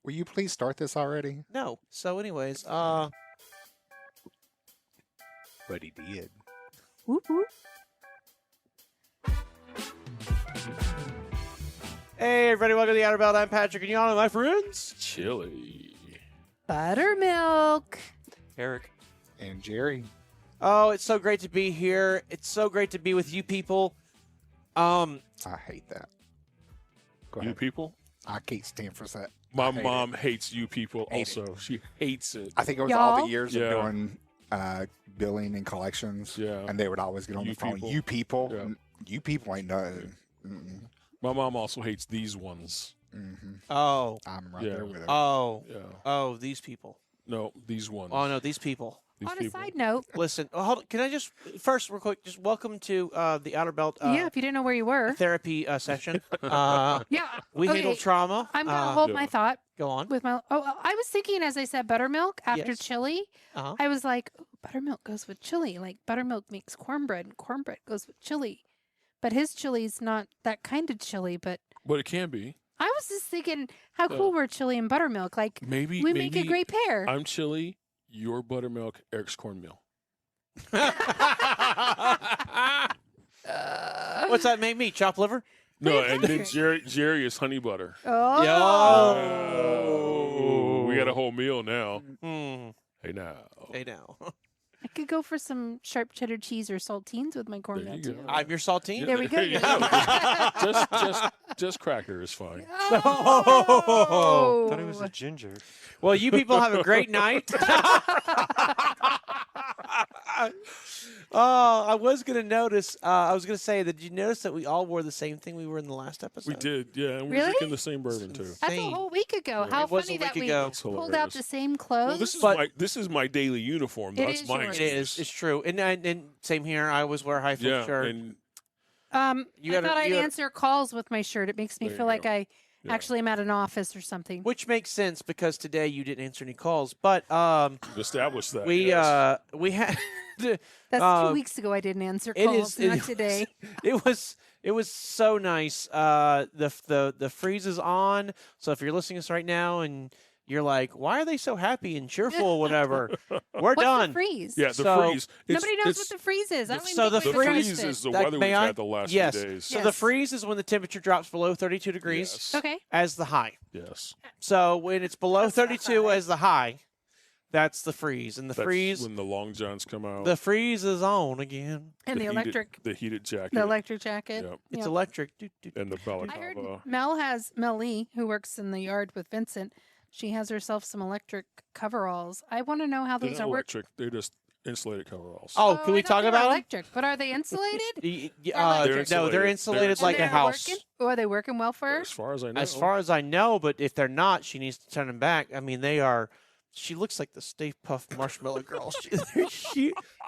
Will you please start this already? No. So, anyways, But he did. Whoop, whoop. hey, everybody, welcome to the Outer Belt. I'm Patrick, and y'all are my friends. Chili. Buttermilk. Eric. And Jerry. Oh, it's so great to be here. It's so great to be with you people. I hate that. Go You ahead. people? I can't stand for that. My I hate mom hates you people Hate also. She hates it. I think it was all Y'all? the years Yeah. of doing billing and collections. Yeah. And they would always get on You the phone. people. You people. Yeah. You people ain't nothing. Mm-mm. My mom also hates these ones. Mm-hmm. Oh. I'm right Yeah. there with her. Oh. Yeah. Oh, these people. No, these ones. Oh, no, these people. These On a people. side note, Listen, hold on. Can I just, first, real quick, just welcome to the Outer Belt yeah, if you didn't know where you were. therapy session. Yeah. We okay, handle trauma. I'm going to hold Yeah. my thought Go on. with my. Oh, I was thinking as I said buttermilk after Yes. chili. Uh-huh. I was like, ooh, buttermilk goes with chili. Like buttermilk makes cornbread, and cornbread goes with chili. But his chili's not that kind of chili. But But it can be. I was just thinking, how cool were chili and buttermilk? Like Maybe we make a great pair. I'm chili, you're buttermilk, Eric's cornmeal. What's that make me? Chopped liver? No, and then Jerry is honey butter. Oh. Oh, we got a whole meal now. Mm. Hey now. Hey, now. I could go for some sharp cheddar cheese or saltines with my cornmeal you too. go. I'm your saltine. There we go. you just cracker is fine. Oh. Thought it was a ginger. Well, you people have a great night. Oh, I was going to notice. I was going to say that did you notice that we all wore the same thing we were in the last episode? We did, yeah, and we're Really? drinking the same bourbon too. That's a Insane. whole week ago. Yeah. How It was funny a week that we ago. That's pulled out hilarious. the same clothes. Well, this is my daily uniform. It That's is my yours. It is. It's true. And same here. I always wear a Hyfield Yeah, shirt. and You I gotta- thought I'd you gotta- answer calls with my shirt. It makes me There you feel like go. I Yeah. actually am at an office or something. which makes sense because today you didn't answer any calls. But we've established that. we yes. we had That's 2 um, weeks ago. I didn't answer it calls. is- Not today. it was so nice. The freeze is on. So if you're listening to us right now and you're like, why are they so happy and cheerful or whatever? We're What's done. the freeze? Yeah, the So- freeze. Nobody knows it's, what the freeze is. I don't even so think the we've the addressed freeze it. is the That- weather may we've I? had the last Yes. few days. So the Yes. freeze is when the temperature drops below 32 degrees Yes. Okay. as the high. Yes. So when it's below 32 as the high, that's the freeze. And the That's freeze when the long johns come out. the freeze is on again. And the electric heated jacket. jacket. Yep. It's Yep. electric. And the I heard balaclava. Mel Lee, who works in the yard with Vincent, she has herself some electric coveralls. I want to know how They're those not are working. electric. They're just insulated coveralls. Oh, can we I thought talk they were about them? electric? But are they insulated? No, they're insulated And like a they're house. Working? Oh, are they working well for her? As far as I know. As far as I know, but if they're not, she needs to turn them back. I mean, they are. She looks like the Stay Puft Marshmallow Girl.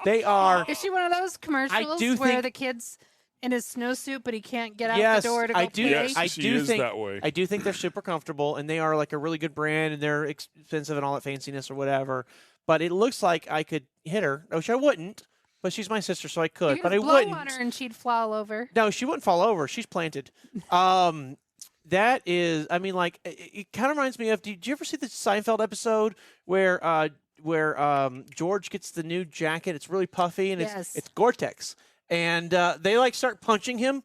They are. Is she one of those commercials do where think- the kid's in his snowsuit, but he can't get out Yes, the door to go I do. play? Yes, I she do is think that way. I do think they're super comfortable, and they are like a really good brand, and they're expensive and all that fanciness or whatever. But it looks like I could hit her, which I wouldn't. But she's my sister, so I could. You But could I blow wouldn't. on her and she'd fall over. No, she wouldn't fall over. She's planted. That is, I mean, like it kind of reminds me of. Did you ever see the Seinfeld episode where George gets the new jacket? It's really puffy and Yes. it's Gore-Tex, and they like start punching him,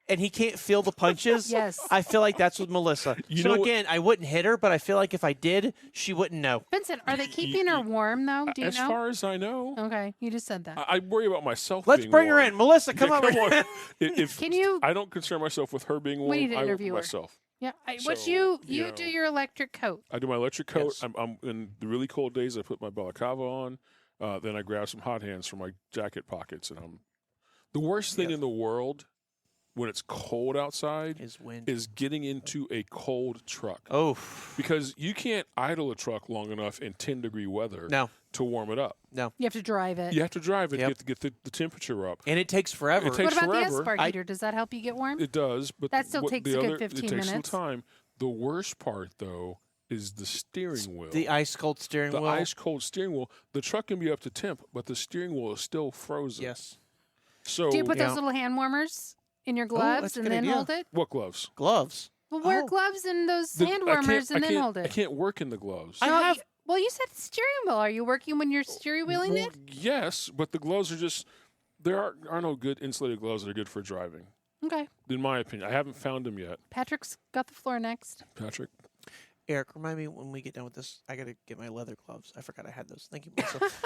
and he can't feel the punches. Yes. I feel like that's with Melissa. You So know what- again, I wouldn't hit her, but I feel like if I did, she wouldn't know. Vincent, are they keeping her warm though? Do you as know? far as I know, Okay, you just said that. I worry about myself. Let's being bring her warm. in, Melissa. Come Yeah, over. come on. If Can you- I don't concern myself with her being warm. need to I interview her. myself. Yeah. So, You you do know. your electric coat. I do my electric coat. Yes. I'm in the really cold days. I put my balaclava on. Then I grab some hot hands from my jacket pockets, and I'm the worst thing Yes. in the world when it's cold outside His wind. is getting into a cold truck. Oh Because you can't idle a truck long enough in 10-degree weather no, to warm it up. You have to drive it. You have to drive it Yep. to get the temperature up. and it takes forever. It takes What about forever. the spark heater? Does that help you get warm? It does, but That still what takes the a good other, 15 it takes minutes. some time. The worst part, though, is the steering wheel. The ice cold steering The wheel. ice cold steering wheel. The truck can be up to temp, but the steering wheel is still frozen. Yes. So Do you put Yeah. those little hand warmers in your gloves that's a and good then idea. hold it? what gloves? Gloves. Well, wear Oh. gloves and those The- hand I warmers can't- and I then can't- hold I it. can't work in the gloves. I No, have- well, you said steering wheel. Are you working when you're steering wheeling it? Yes, but the gloves are just there are no good insulated gloves that are good for driving, Okay. in my opinion. I haven't found them yet, Patrick's got the floor next. Patrick. Eric, remind me when we get done with this. I gotta get my leather gloves. I forgot I had those. Thank you.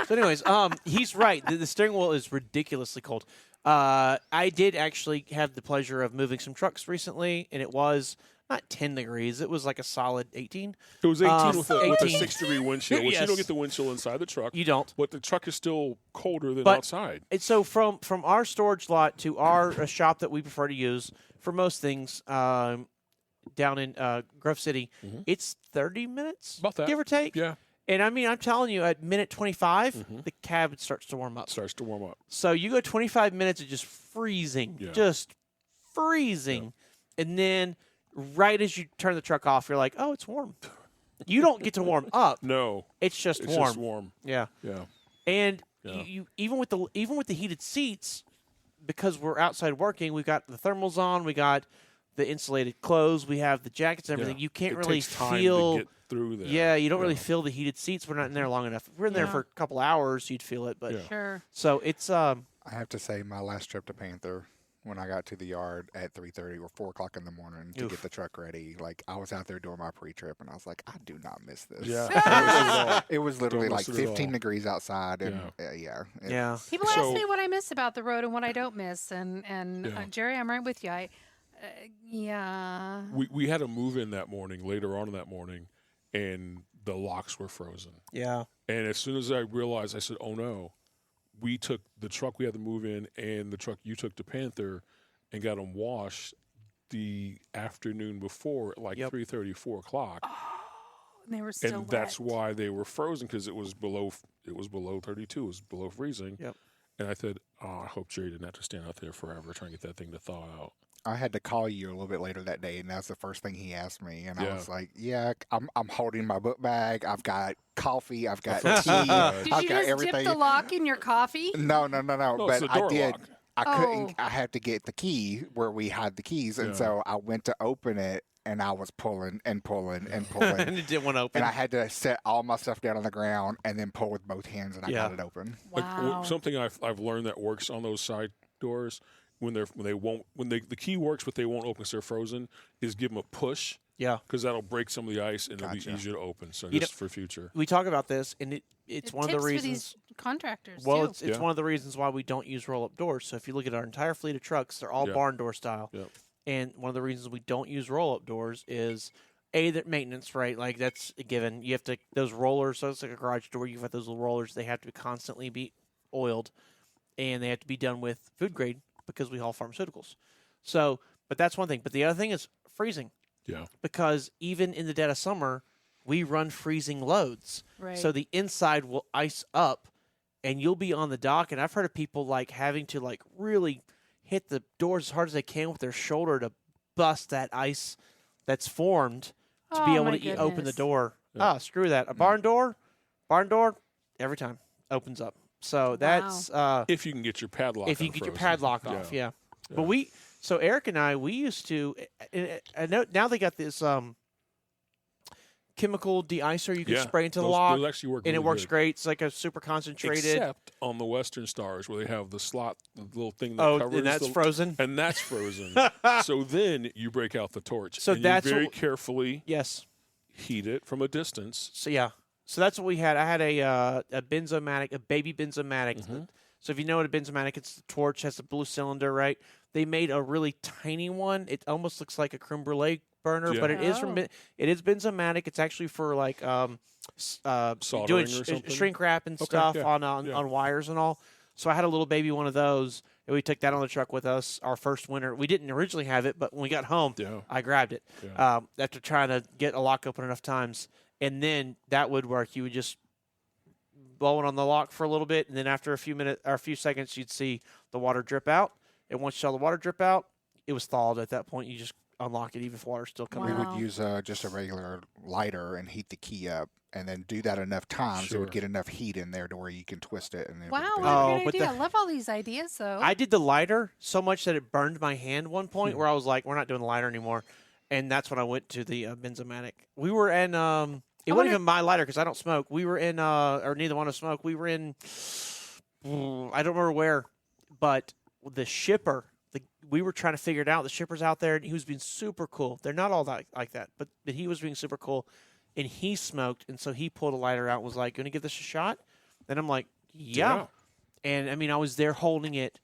So, anyways, he's right. The steering wheel is ridiculously cold. I did actually have the pleasure of moving some trucks recently, and it was not 10 degrees. It was like a solid 18. It was 18 with a 18. 6-degree wind chill, which you Yes. don't get the wind chill inside the truck. You don't. But the truck is still colder than But- outside. And so from our storage lot to our shop that we prefer to use for most things down in Grove City, it's 30 minutes, About that. give or take. Yeah, And I mean, I'm telling you, at minute 25, Mhm. the cab starts to warm up. starts to warm up. So you go 25 minutes of just freezing, Yeah. just freezing. And then right as you turn the truck off, you're like, oh, it's warm. You don't get to warm up. No, It's just it's warm. just warm. Yeah. Yeah. And Yeah. you even with the heated seats, because we're outside working, we've got the thermals on, we got the insulated clothes, we have the jackets and everything. Yeah. You can't It really takes time feel. to get through there. Yeah, you don't really Yeah. feel the heated seats. We're not in there long enough. If we're in there Yeah. for a couple hours, you'd feel it. But Yeah. Sure. so it's I have to say, my last trip to Panther, when I got to the yard at 3:30 or 4 o'clock in the morning to Oof. get the truck ready, like I was out there doing my pre-trip, and I was like, I do not miss this. Yeah. It was literally Don't like miss it at 15 all. degrees outside, and yeah. People So- ask me what I miss about the road and what I don't miss, and Yeah. Jerry, I'm right with you. Yeah. we had a move in that morning, later on in that morning, and the locks were frozen. Yeah. And as soon as I realized, I said, "Oh no!" We took the truck we had to move in, and the truck you took to Panther, and got them washed the afternoon before, at like Yep. 3:30, 4 o'clock, And they were still and that's wet. why they were frozen because it was below 32, it was below freezing. Yep. And I said, "Oh, I hope Jerry didn't have to stand out there forever trying to get that thing to thaw out." I had to call you a little bit later that day, and that's the first thing he asked me. And I Yeah. was like, "Yeah, I'm holding my book bag. I've got coffee. I've got felt so tea. bad. Did I've you got just everything." dip the lock in your coffee? No. No, But it's the I door did. lock. I couldn't. Oh. I had to get the key where we had the keys, and Yeah. so I went to open it, and I was pulling and pulling and pulling, and it didn't want to open. and I had to set all my stuff down on the ground and then pull with both hands, and I Yeah. got it open. Like, Wow. something I've learned that works on those side doors when the key works but they won't open because they're frozen is give them a push Yeah. because that'll break some of the ice and it'll Gotcha. be easier to open. So You just for future. We talk about this, and it's It one of the tips for reasons. these contractors Well, too. it's Yeah. one of the reasons why we don't use roll-up doors. So if you look at our entire fleet of trucks, they're all Yeah. barn door style. Yep. And one of the reasons we don't use roll-up doors is that maintenance, right? Like that's a given. You have to those rollers. So it's like a garage door. You've got those little rollers. They have to constantly be oiled, and they have to be done with food grade because we haul pharmaceuticals. So, but that's one thing. But the other thing is freezing, Yeah. because even in the dead of summer, we run freezing loads. Right. So the inside will ice up, and you'll be on the dock. And I've heard of people like having to like really hit the doors as hard as they can with their shoulder to bust that ice that's formed to be Oh, able my to open the goodness. door. Yeah. Ah, screw that. A barn door, every time opens up. So that's If you can get your padlock. if you get your unfrozen. padlock off, yeah. But so Eric and I, we used to. I know now they got this chemical de-icer you can Yeah. spray into the Those- lock, those actually work and it really works good. great. It's like a super concentrated. Except on the Western Stars where they have the slot, the little thing that Oh, covers and that's the, frozen. and that's frozen. So then you break out the torch. So and that's you very what- carefully Yes. heat it from a distance. So yeah. So that's what we had. I had a benzomatic, a baby benzomatic. Mm-hmm. So if you know what a benzomatic, it's the torch, has a blue cylinder, right? They made a really tiny one. It almost looks like a creme brulee burner, Yeah. but it is from Oh. it is benzomatic. It's actually for like doing Soldering or something? shrink wrap and Okay, stuff yeah, on yeah. wires and all. So I had a little baby one of those, and we took that on the truck with us our first winter. We didn't originally have it, but when we got home, Yeah. I grabbed it Yeah. after trying to get a lock open enough times, and then that would work. You would just blow it on the lock for a little bit, and then after a few minutes or a few seconds, you'd see the water drip out. And once you saw the water drip out, it was thawed. At that point, you just unlock it, even if water's still coming We out. Wow. would use just a regular lighter and heat the key up, and then do that enough times. It Sure. would get enough heat in there to where you can twist it. And it would Wow, be- what a Oh, great but idea. the- I love all these ideas, though. I did the lighter so much that it burned my hand one point where I was like, we're not doing the lighter anymore. and that's when I went to the Benzomatic. We were in. It I wasn't wonder- even my lighter because I don't smoke. We were in, or neither one of us smoke. We were in. I don't remember where, but the shipper. We were trying to figure it out. The shipper's out there, and he was being super cool. They're not all like that, but he was being super cool, and he smoked, and so he pulled a lighter out and was like, "Going to give this a shot?" And I'm like, "Yeah." And I mean, I was there holding it,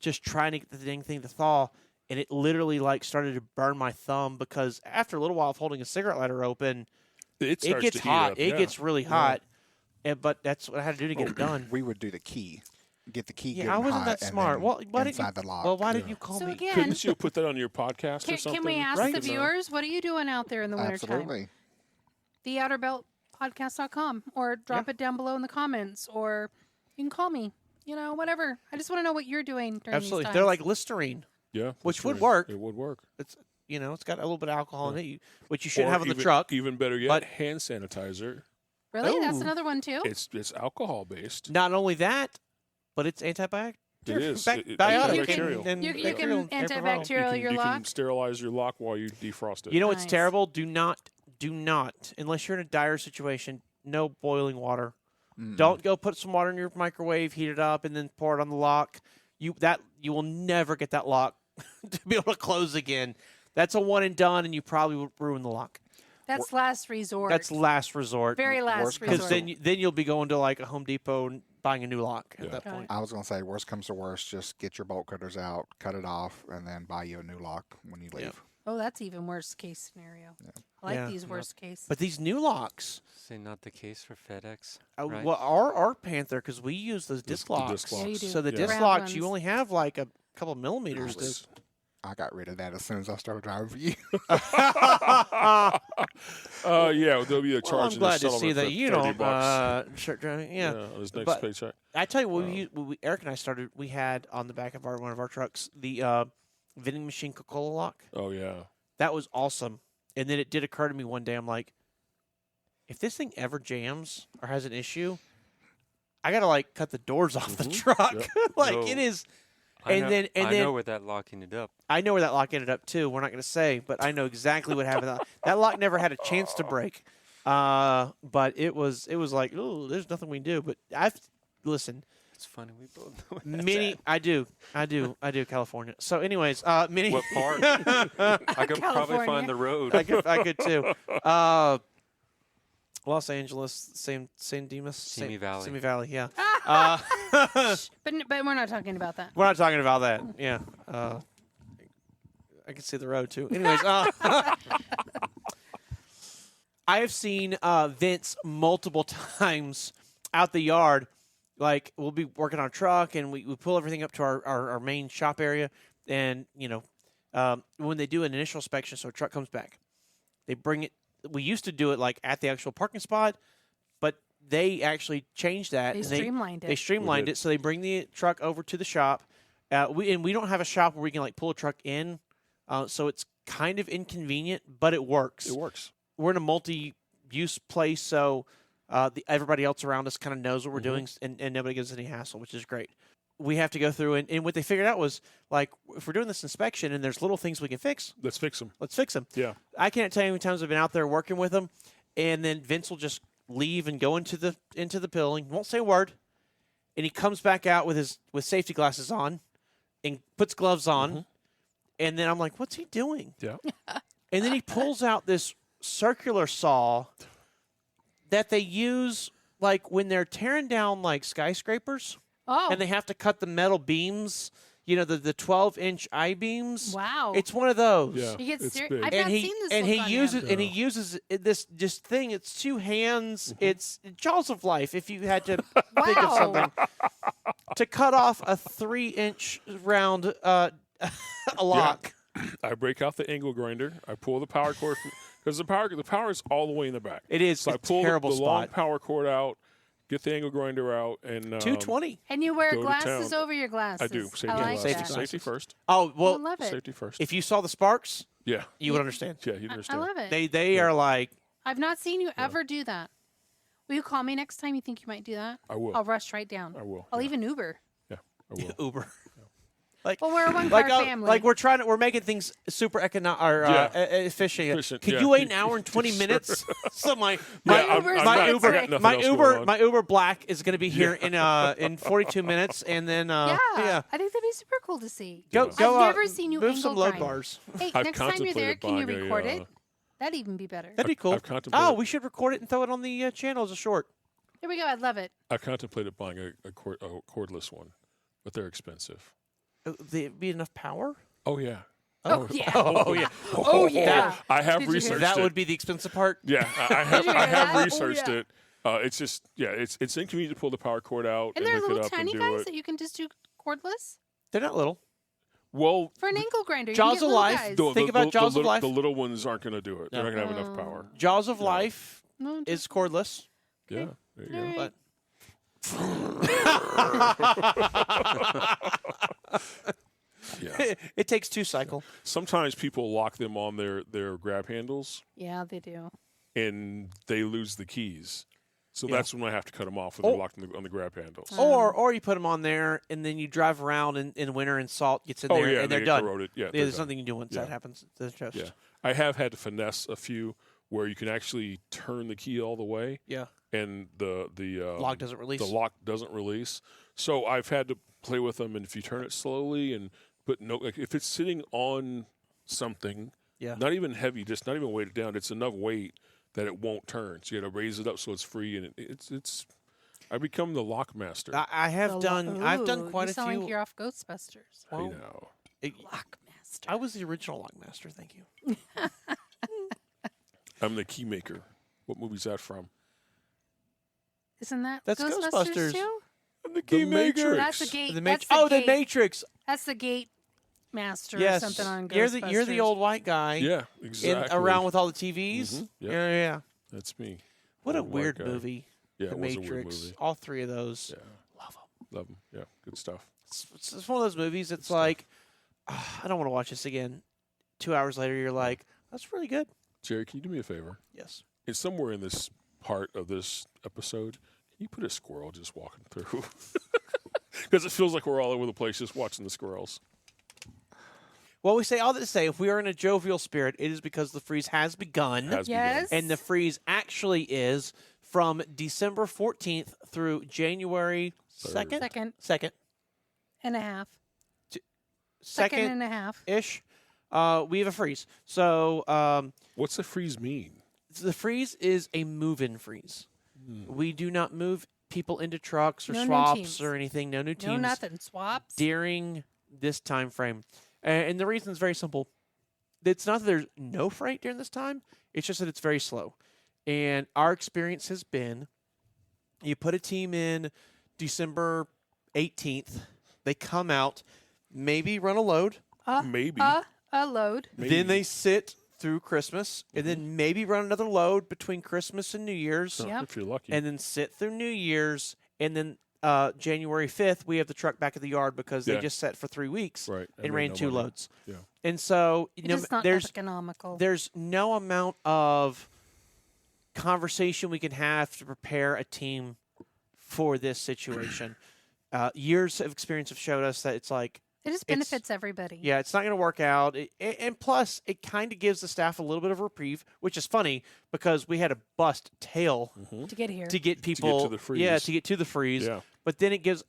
just trying to get the dang thing to thaw, and it literally like started to burn my thumb because after a little while of holding a cigarette lighter open, It it gets hot. It gets really hot. But that's what I had to do to get it done. We would do the key. Get the key. Yeah, getting I wasn't hot that and smart. then Well, why didn't inside you? the lock. Well, why didn't you call So me? again, Couldn't you put that on your podcast or can, something? can we ask Right? the viewers, what are you doing out there in the wintertime? Absolutely. TheOuterBeltPodcast.com, or drop it down below in the comments, or you can call me. Whatever. I just want to know what you're doing during Absolutely, these they're times. like Listerine. Yeah, Which that's would right. work. It would work. It's it's got a little bit of alcohol in it, which you shouldn't Or have on the even- truck. Even better yet, but- hand sanitizer. Really? That's Ooh. another one too? It's alcohol based. Not only that, but it's antibiotic. It is. Biotic Antibacterial. and You can bacterial and antibacterial your you lock. can sterilize your lock while you defrost it. You know what's Nice. terrible? Do not, unless you're in a dire situation, no boiling water. Don't go put some water in your microwave, heat it up, and then pour it on the lock. You will never get that lock to be able to close again. That's a one and done, and you probably will ruin the lock. That's last resort. That's last resort. very last worst resort. because then you'll be going to like a Home Depot and buying a new lock at that Got point. it. I was going to say, worst comes to worst, just get your bolt cutters out, cut it off, and then buy you a new lock when you leave. Yeah. Oh, that's even worst case scenario. I like Yeah. these worst case. But these new locks, Say not the case for FedEx. Right? well, our Panther, because we use those disc The locks. disc Yeah, you locks. do. So the Yeah. disc Round locks, you ones. only have like a couple millimeters. I got rid of that as soon as I started driving for you. Yeah, there'll be a Well, charge. I'm glad to settlement see for that you 30 don't bucks. start driving. Yeah. On his next But- paycheck. I tell you, Eric and I started. We had on the back of one of our trucks the vending machine Coca-Cola lock. Oh yeah. That was awesome. And then it did occur to me one day. I'm like, if this thing ever jams or has an issue, I gotta like cut the doors off the truck. Yep. like No. it is. I And know, then I know where that lock ended up. I know where that lock ended up too. We're not going to say, but I know exactly what happened. That lock never had a chance to break. But it was like, oh, there's nothing we can do. But listen. It's funny we both know where that's I do, California. So, anyways, many. at. What part? I could probably California. find the road. I could too. Los Angeles, San Dimas, Simi Valley. Simi Valley, yeah. But we're not talking about that. We're not talking about that. Yeah. I can see the road too. Anyways, I have seen Vince multiple times out the yard. Like, we'll be working on a truck and we pull everything up to our main shop area. And, when they do an initial inspection, so a truck comes back, they bring it. We used to do it like at the actual parking spot, but they actually changed that. They and streamlined it. They streamlined did. it, so they bring the truck over to the shop. We don't have a shop where we can like pull a truck in, so it's kind of inconvenient, but it works. It works. We're in a multi-use place, so everybody else around us kind of knows what we're doing, and nobody gives us any hassle, which is great. We have to go through, and what they figured out was, like, if we're doing this inspection and there's little things we can fix, Let's fix them. let's fix them. Yeah. I can't tell you how many times I've been out there working with them, and then Vince will just leave and go into the building, won't say a word, and he comes back out with safety glasses on, and puts gloves on, and then I'm like, what's he doing? Yeah. And then he pulls out this circular saw that they use like when they're tearing down like skyscrapers, Oh, and they have to cut the metal beams. The 12-inch I-beams. wow. It's one of those. Yeah. You get it's serious. big. I've And not he seen this and look he on uses him. and he uses this just thing. It's two hands. It's jaws of life. If you had to think of Wow. something to cut off a 3-inch round a lock. I break out the angle grinder. I pull the power cord because the power is all the way in the back. It is So I a pull terrible the long spot. power cord out, get the angle grinder out, and 220. And you wear go to glasses town. over your glasses. I do. Safety I like glasses. Safety that. glasses. Safety first. Oh I well, love it. Safety first. if you saw the sparks, Yeah. you would understand. Yeah, you I understand. love it. They are like I've not seen you ever do that. Will you call me next time you think you might do that? I will. I'll rush right down. I will. I'll yeah. even Uber. Yeah, I will. Uber. Like, Well, we're a one-car family. like we're making things super efficient. Efficient, Can yeah. you wait an hour and 20 minutes? So my Uber's my next, Rick. my Uber Black is going to be here in 42 minutes, and then yeah, yeah. I think that'd be super cool to see. Go, I've go, never seen you move angle some load grind. bars. Hey, I've next time you're there, contemplated can you buying a, record it? That'd even be better. That'd be cool. I've contemplated- Oh, we should record it and throw it on the channel as a short. There we go. I'd love it. I've contemplated buying a cordless one, but they're expensive. There'd be enough power? Oh yeah. Oh, yeah. Oh yeah. Oh, yeah. I have Did you hear researched That it. would be the expensive part. Yeah, I have. Did you I hear have that? Oh, researched yeah. it. It's just it's inconvenient to pull the power cord out And they're look little it up tiny and do guys it. that you can just do cordless They're not little. Well, for an angle grinder. You Jaws can get of little Life. guys. Think about Jaws of little, Life. The little ones aren't going to do it. They're No. not going to have enough power. Jaws of Life No, is cordless. Yeah, there you go. All right. But Yeah. it takes 2 cycle. Sometimes people lock them on their grab handles Yeah, they do. and they lose the keys. So Yeah. that's when I have to cut them off when Oh. they're locked on the grab handles. Or you put them on there and then you drive around in winter and salt gets in Oh, there yeah, and they they're get done. corroded. Yeah, Yeah, they're there's done. nothing you do once Yeah. that happens. They're just, Yeah, I have had to finesse a few where you can actually turn the key all the way, yeah. and the Lock doesn't release. The lock doesn't release. So I've had to play with them, and if you turn it slowly and put like if it's sitting on something, Yeah. not even heavy, just not even weighted down, it's enough weight that it won't turn. So you got to raise it up so it's free, and it's. I become the lock master. I have done. I've done quite you a sound few. like you're off Ghostbusters. I Well, know. Lockmaster. I was the original Lockmaster. Thank you. I'm the key maker. What movie's that from? Isn't that That's Ghostbusters Ghostbusters. too? I'm the key maker. That's the gate. The that's Matrix. the Oh, the gate. Matrix. That's the gate master Yes. or something on You're Ghostbusters. the old white guy. Yeah, exactly. Around with all the TVs. Mhm, yep. Yeah. That's me. What a Old white weird guy. movie. Yeah, The it was a Matrix. weird movie. All 3 of those. Yeah, Love them. love them. Yeah, good stuff. It's one of those movies. It's like, I don't want to watch this again. 2 hours later, you're like, that's really good. Jerry, can you do me a favor? Yes. It's somewhere in this part of this episode. Can you put a squirrel just walking through? Because it feels like we're all over the place just watching the squirrels. Well, we say all that to say, if we are in a jovial spirit, it is because the freeze has begun. Has Yes. And the freeze actually is from December 14th through January 2nd? Second and a half. Second Second and a half. ish. We have a freeze. So What's the freeze mean? the freeze is a move-in freeze. We do not move people into trucks or No new swaps teams. or anything. No new teams. No nothing. Swaps. During this time frame. And the reason is very simple. It's not that there's no freight during this time. It's just that it's very slow. And our experience has been you put a team in December 18th. They come out, maybe run a load. Maybe. A load. Maybe. Then they sit through Christmas. And then maybe run another load between Christmas and New Year's. Huh, Yep. If you're lucky. And then sit through New Year's. And then January 5th, we have the truck back at the yard because they Yeah. just sat for 3 weeks Right. and made ran no 2 money. loads. Yeah. And so It's just not economical. there's no amount of conversation we can have to prepare a team for this situation. Years of experience have showed us that it's like, It just benefits everybody. yeah, it's not going to work out. And plus, it kind of gives the staff a little bit of reprieve, which is funny because we had to bust tail To get here. to get people, the freeze. yeah, to get to the freeze. Yeah. But then it gives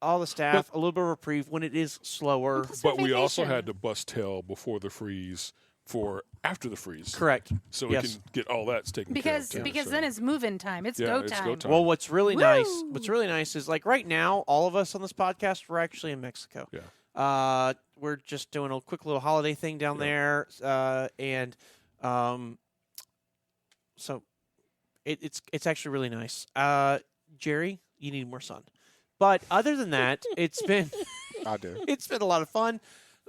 all the staff a little bit of reprieve when it is slower. Plus But we're we also vacation. had to bust tail before the freeze for after the freeze. Correct. So Yes. we can get all that taken because care of. too, because so. then it's move-in time. It's Yeah, go it's time. go time. Well, what's really Woo! nice is like right now, all of us on this podcast, we're actually in Mexico. Yeah. We're just doing a quick little holiday thing down there, and so it's actually really nice. Jerry, you need more sun. But other than that, it's been I do. it's been a lot of fun.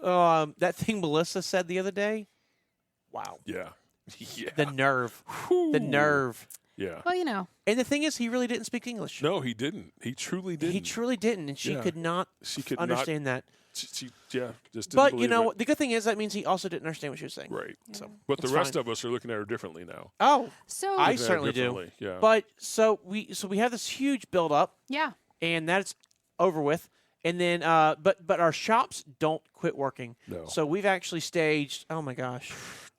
That thing Melissa said the other day, wow, Yeah. Yeah. the nerve, Whew. the nerve. Yeah. Well, you know. And the thing is, he really didn't speak English. No, he didn't. He truly didn't. He truly didn't, and she Yeah. could not She could understand that. not. She just didn't But you believe know, it. the good thing is that means he also didn't understand what she was saying. Right. So, But the it's rest fine. of us are looking at her differently now. Oh, So I Look at her certainly do. differently, Yeah. But so we have this huge build up, yeah. and that's over with, And then, but our shops don't quit working. No. So we've actually staged. Oh my gosh,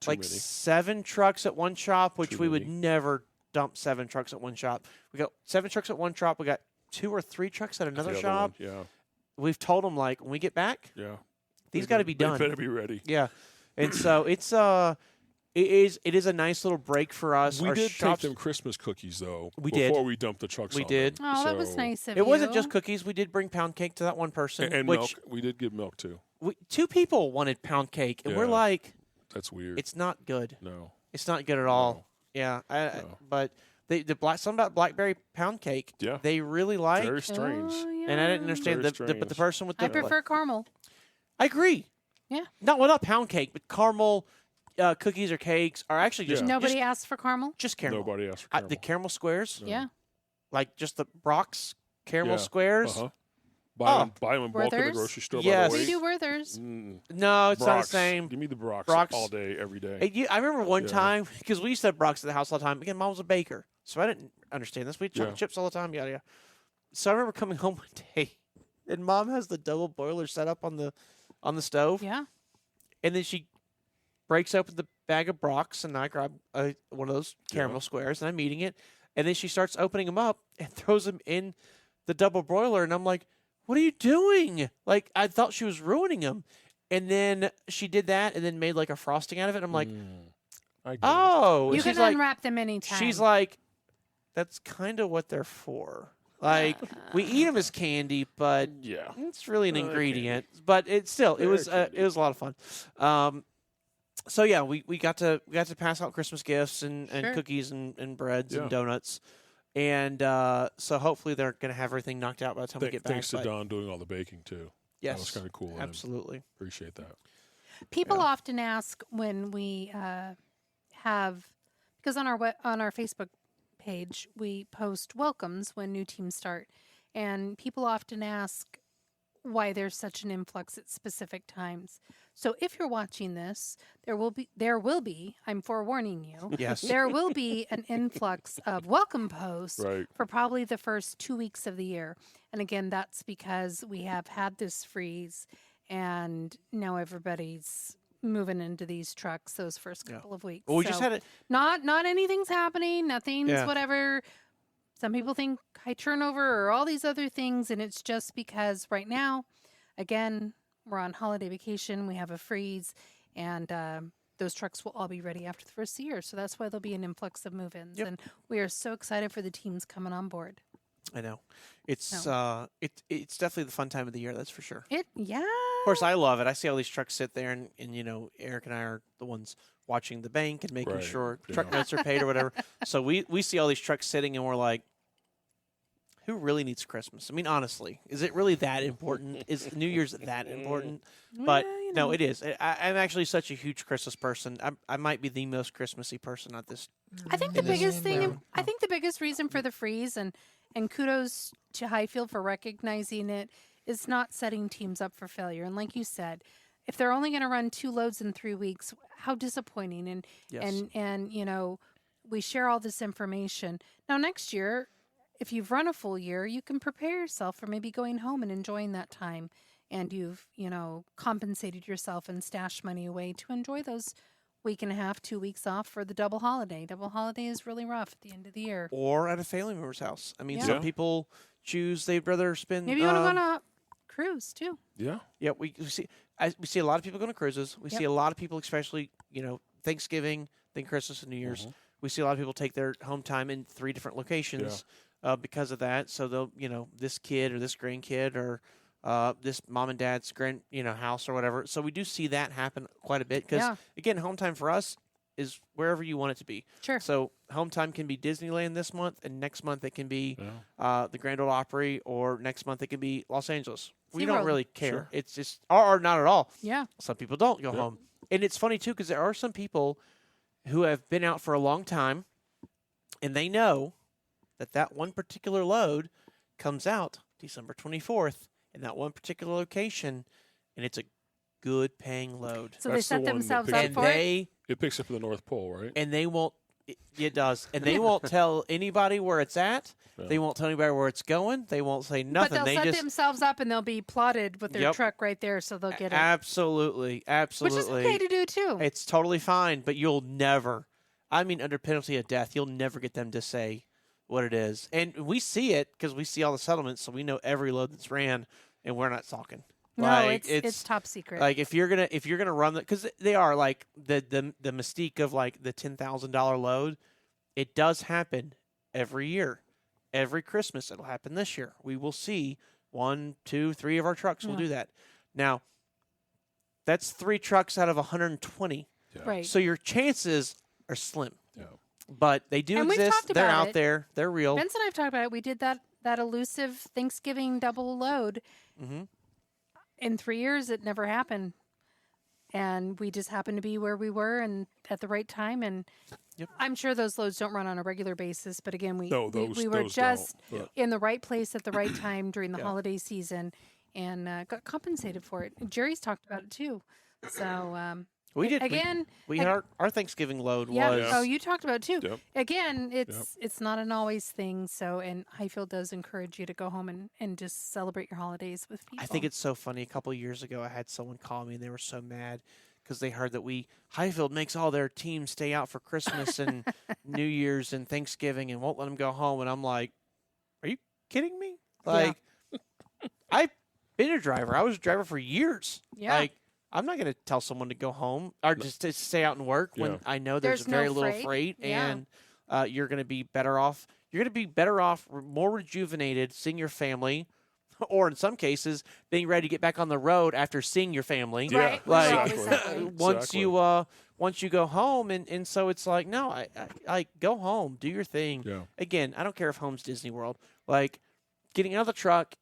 Too like many. 7 trucks at one shop, which Too we would many. never dump 7 trucks at one shop. We got 7 trucks at one shop. We got 2 or 3 trucks at another The other shop. one, Yeah. We've told them like when we get back, Yeah. these got to be done. They better be ready. Yeah, and so it is a nice little break for us. We Our did shops, take them Christmas cookies though. We did. Before we dumped the trucks. We on did. them. Oh, that was So- nice of It wasn't you. just cookies. We did bring pound cake to that one person, And which milk. We did give milk too. 2 people wanted pound cake, and we're Yeah. like, That's weird. it's not good. No. It's not good at all. No. Yeah, No. but something about blackberry pound cake. Yeah. They really like, Very strange. Oh, yeah. and I didn't understand Very but the strange. person with the I prefer caramel. I agree. Yeah. Not pound cake, but caramel cookies or cakes are actually just Yeah. Nobody asked for caramel. just caramel. Nobody asked for The caramel. caramel squares, No. Yeah. like just the Brock's caramel Yeah. squares. Uh-huh. Oh. Buy them in bulk at the Werther's? grocery store. Yes. By We the do way. Werther's. No, it's not the Brock's. same. Give me the Brock's, Brock's. all day, every day. I remember one Yeah. time because we used to have Brock's at the house all the time. Again, Mom was a baker, so I didn't understand this. We had chocolate Yeah. chips all the time, yada yada. So I remember coming home one day, and Mom has the double boiler set up on the stove, Yeah. and then she breaks open the bag of Brock's, and I grab one of those caramel Yeah. squares, and I'm eating it, and then she starts opening them up and throws them in the double broiler, and I'm like, "What are you doing?" Like I thought she was ruining them, and then she did that, and then made like a frosting out of it. And I'm like, I get it. "Oh," You and can she's like, unwrap them anytime. she's like, "That's kind of what they're for." Like we eat them as candy, but Yeah. it's really an They're ingredient. But it still it They're was candy. it was a lot of fun. So yeah, we got to pass out Christmas gifts and Sure. cookies and breads Yeah. and donuts, and so hopefully they're gonna have everything knocked out by the time we get back. Thanks to but Don doing all the baking too. yes, That was kind of cool. of him. absolutely. Appreciate that. People Yeah. often ask when we have, because on our Facebook page we post welcomes when new teams start, and people often ask why there's such an influx at specific times. So if you're watching this, there will be, I'm forewarning you, Yes. there will be an influx of welcome posts Right. for probably the first 2 weeks of the year. And again, that's because we have had this freeze and now everybody's moving into these trucks those first Yeah. couple of weeks. Well, we just So had it. not anything's happening, nothing's Yeah. whatever. Some people think high turnover or all these other things, and it's just because right now, again, we're on holiday vacation, we have a freeze, and those trucks will all be ready after the first of the year. So that's why there'll be an influx of move-ins, Yep. and we are so excited for the teams coming on board. I know, it's So. it's definitely the fun time of the year. That's for sure. Yeah. Of course, I love it. I see all these trucks sit there, and Eric and I are the ones watching the bank and making Right, sure yeah. truck notes are paid or whatever. So we see all these trucks sitting, and we're like, who really needs Christmas? I mean, honestly, is it really that important? Is New Year's that important? But Well, you no, know. it is. I'm actually such a huge Christmas person. I might be the most Christmassy person at this. I think the in this biggest thing, room. I think the biggest reason for the freeze, and kudos to Hyfield for recognizing it, is not setting teams up for failure. And like you said, if they're only going to run 2 loads in 3 weeks, how disappointing. And Yes. and we share all this information. Now next year, if you've run a full year, you can prepare yourself for maybe going home and enjoying that time. And you've, compensated yourself and stashed money away to enjoy those week and a half, 2 weeks off for the double holiday. Double holiday is really rough at the end of the year. Or at a family member's house. I mean, Yeah. some Yeah. people choose they'd rather spend. Maybe you want to go on a cruise too. Yeah. Yeah, we see a lot of people going to cruises. We Yep. see a lot of people, especially Thanksgiving, then Christmas and New Year's. Mhm. We see a lot of people take their home time in 3 different locations because of that. So they'll this kid or this grandkid or this mom and dad's house or whatever. So we do see that happen quite a bit because Yeah. again, home time for us is wherever you want it to be. Sure. So home time can be Disneyland this month, and next month it can be Yeah. the Grand Ole Opry, or next month it can be Los Angeles. We don't SeaWorld. really care. Sure. It's just or not at all. Yeah. Some people don't go Yep. home, and it's funny too because there are some people who have been out for a long time, and they know that one particular load comes out December 24th in that one particular location, and it's a good paying load. So That's they the set one that themselves picks up And for it. they It picks up in the North Pole, right? and they won't It does, and they won't tell anybody where it's at. Yeah. They won't tell anybody where it's going. They won't say nothing. But they'll they set just themselves up and they'll be plotted with their Yep. truck right there, so they'll get it. absolutely. Which is okay to do too. It's totally fine, but you'll never. I mean, under penalty of death, you'll never get them to say what it is, and we see it because we see all the settlements, so we know every load that's ran, and we're not talking. No, Like, it's top secret. Like if you're gonna run the, because they are like the mystique of like the $10,000 load. It does happen every year, every Christmas. It'll happen this year. We will see 1, 2, 3 of our trucks will Yeah. do that. Now, that's 3 trucks out of 120. Yeah. right. So your chances are slim, Yeah. but they do And we've exist. talked They're about out it. there. They're real. Vince and I have talked about it. We did that elusive Thanksgiving double load. hmm In 3 years, it never happened. And we just happened to be where we were and at the right time. And Yep. I'm sure those loads don't run on a regular basis. But again, we those were don't, just but- in the right place at the right time during the Yeah. holiday season and got compensated for it. Jerry's talked about it too. So We did. again, we had our Thanksgiving load yeah. was. Oh, you talked about it too. Yep. Again, it's not an always thing. So, and Hyfield does encourage you to go home and just celebrate your holidays with people. I think it's so funny. A couple of years ago, I had someone call me, and they were so mad because they heard that Hyfield makes all their teams stay out for Christmas and New Year's and Thanksgiving and won't let them go home. And I'm like, are you kidding me? Like, I've been a driver. I was a driver for years. Yeah. Like, I'm not going to tell someone to go home or just to stay out and work when Yeah. I know there's There's no very little freight. freight Yeah. and you're going to be better off. You're going to be better off, more rejuvenated, seeing your family, or in some cases, being ready to get back on the road after seeing your family. Yeah, Right. Like Exactly. Exactly. once you go home, and so it's like, no, I go home, do your thing. Yeah. Again, I don't care if home's Disney World. Like, getting out of the truck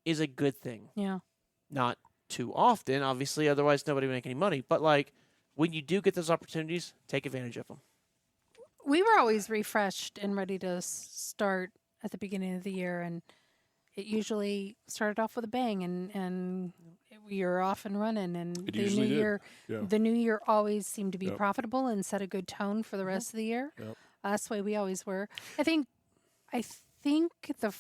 is a good thing. Yeah. Not too often, obviously, otherwise nobody would make any money. But like, when you do get those opportunities, take advantage of them. We were always refreshed and ready to start at the beginning of the year, and it usually started off with a bang, and you're off and running. And It the usually new did. year, Yeah. the new year always seemed to be Yep. profitable and set a good tone for the rest of the year. Yep. That's the way we always were. I think the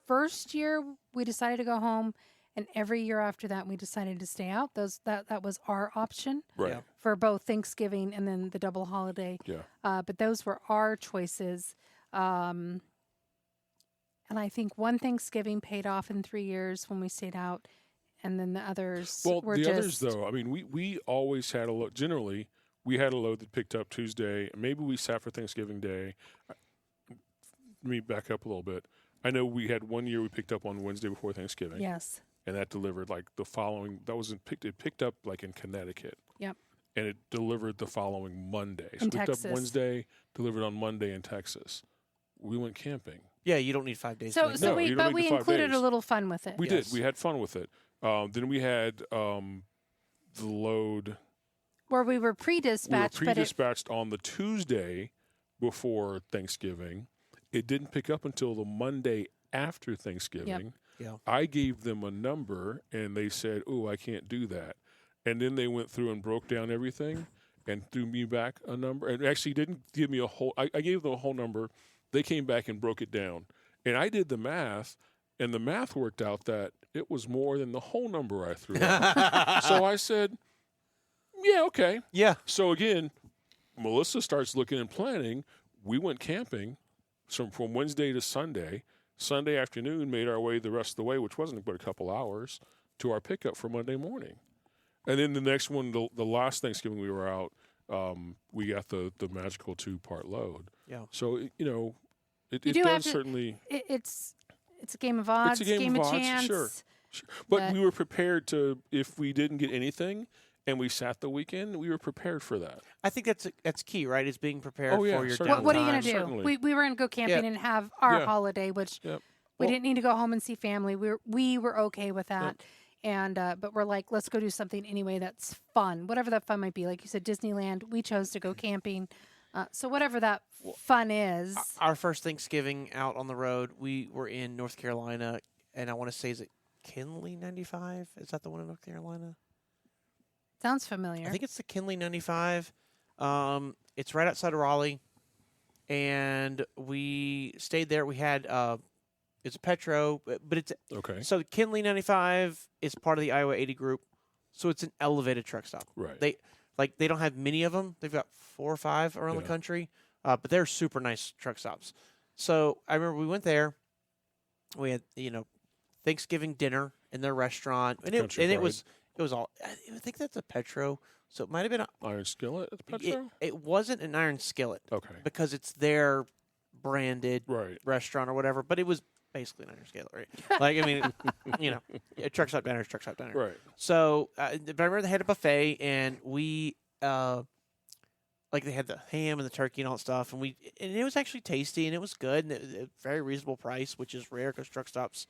first year we decided to go home, and every year after that we decided to stay out. That was our option Right. Yeah. for both Thanksgiving and then the double holiday. Yeah. But those were our choices. And I think one Thanksgiving paid off in 3 years when we stayed out, and then the others Well, were the just others, though, I mean, we always had a load. Generally, we had a load that picked up Tuesday. Maybe we sat for Thanksgiving Day. Let me back up a little bit. I know we had one year we picked up on Wednesday before Thanksgiving. yes, And that delivered like the following. That was it picked up like in Connecticut. Yep. And it delivered the following Monday. So In picked Texas. up Wednesday, delivered on Monday in Texas. We went camping. Yeah, you don't need 5 days. So to so No, we you don't but need we the 5 included days. a little fun with it. We Yes. did. We had fun with it. Then we had the load. Where we were We were pre-dispatched, but it, pre-dispatched on the Tuesday before Thanksgiving. It didn't pick up until the Monday after Thanksgiving. Yeah. I gave them a number, and they said, "Oh, I can't do that." And then they went through and broke down everything and threw me back a number. And actually didn't give me a whole. I gave them a whole number. They came back and broke it down, and I did the math, and the math worked out that it was more than the whole number I threw out. So I said, "Yeah, okay." Yeah. So again, Melissa starts looking and planning. We went camping from Wednesday to Sunday. Sunday afternoon, made our way the rest of the way, which wasn't but a couple hours, to our pickup for Monday morning. And then the next one, the last Thanksgiving we were out, we got the magical 2-part load. Yeah. So, it You it do have does to- certainly. it's a game of odds, It's a game of odds, chance. sure. But But- we were prepared to, if we didn't get anything and we sat the weekend, we were prepared for that. I think that's key, right? Is being prepared Oh, yeah, for your certainly. downtime. What are you going to do? Certainly. We were going to go camping and have our Yeah. holiday, which Yep. we Well- didn't need to go home and see family. We were okay with that. And but we're like, let's go do something anyway that's fun, whatever that fun might be. Like you said, Disneyland. We chose to go camping, so whatever that fun is. Our first Thanksgiving out on the road, we were in North Carolina, and I want to say, is it Kinley 95? Is that the one in North Carolina? Sounds familiar. I think it's the Kinley 95. It's right outside of Raleigh. and we stayed there. We had it's a Petro, but it's Okay. so Kinley 95 is part of the Iowa 80 group, so it's an elevated truck stop. Right. They don't have many of them. They've got 4 or 5 around the Yeah. country, but they're super nice truck stops. So I remember we went there. We had Thanksgiving dinner in their restaurant, and Country it fried. was all. I think that's a Petro, so it might have been. Iron skillet at the Petro? It wasn't an iron skillet Okay. because it's their branded Right. restaurant or whatever, but it was basically an iron skillet, right? Like I mean, a truck stop diner is truck stop diner. Right. So, but I remember they had a buffet, and we like they had the ham and the turkey and all that stuff, and it was actually tasty and it was good and it very reasonable price, which is rare because truck stops,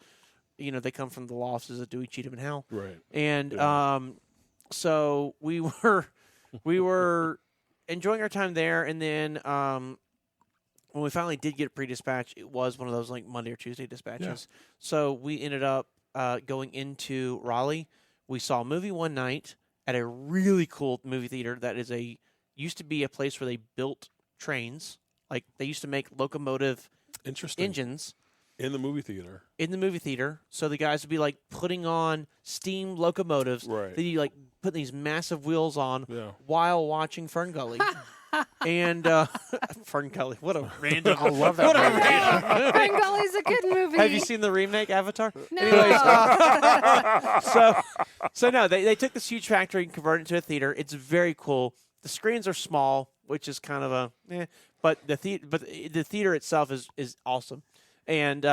they come from the losses of Dewey, Cheatham, and Howe. Right. And Yeah. so we were enjoying our time there, and then when we finally did get a pre-dispatch, it was one of those like Monday or Tuesday dispatches. So we ended up going into Raleigh. We saw a movie one night at a really cool movie theater that used to be a place where they built trains. Like they used to make locomotive Interesting. engines In the movie theater. in the movie theater. So the guys would be like putting on steam locomotives. Right. That you like put these massive wheels on Yeah. while watching Fern Gully. And Fern Gully, what a random! I love that movie. Fern Gully's a good movie. Have you seen the remake Avatar? No. Anyways, so no, they took this huge factory and converted it into a theater. It's very cool. The screens are small, which is kind of but the theater itself is awesome. And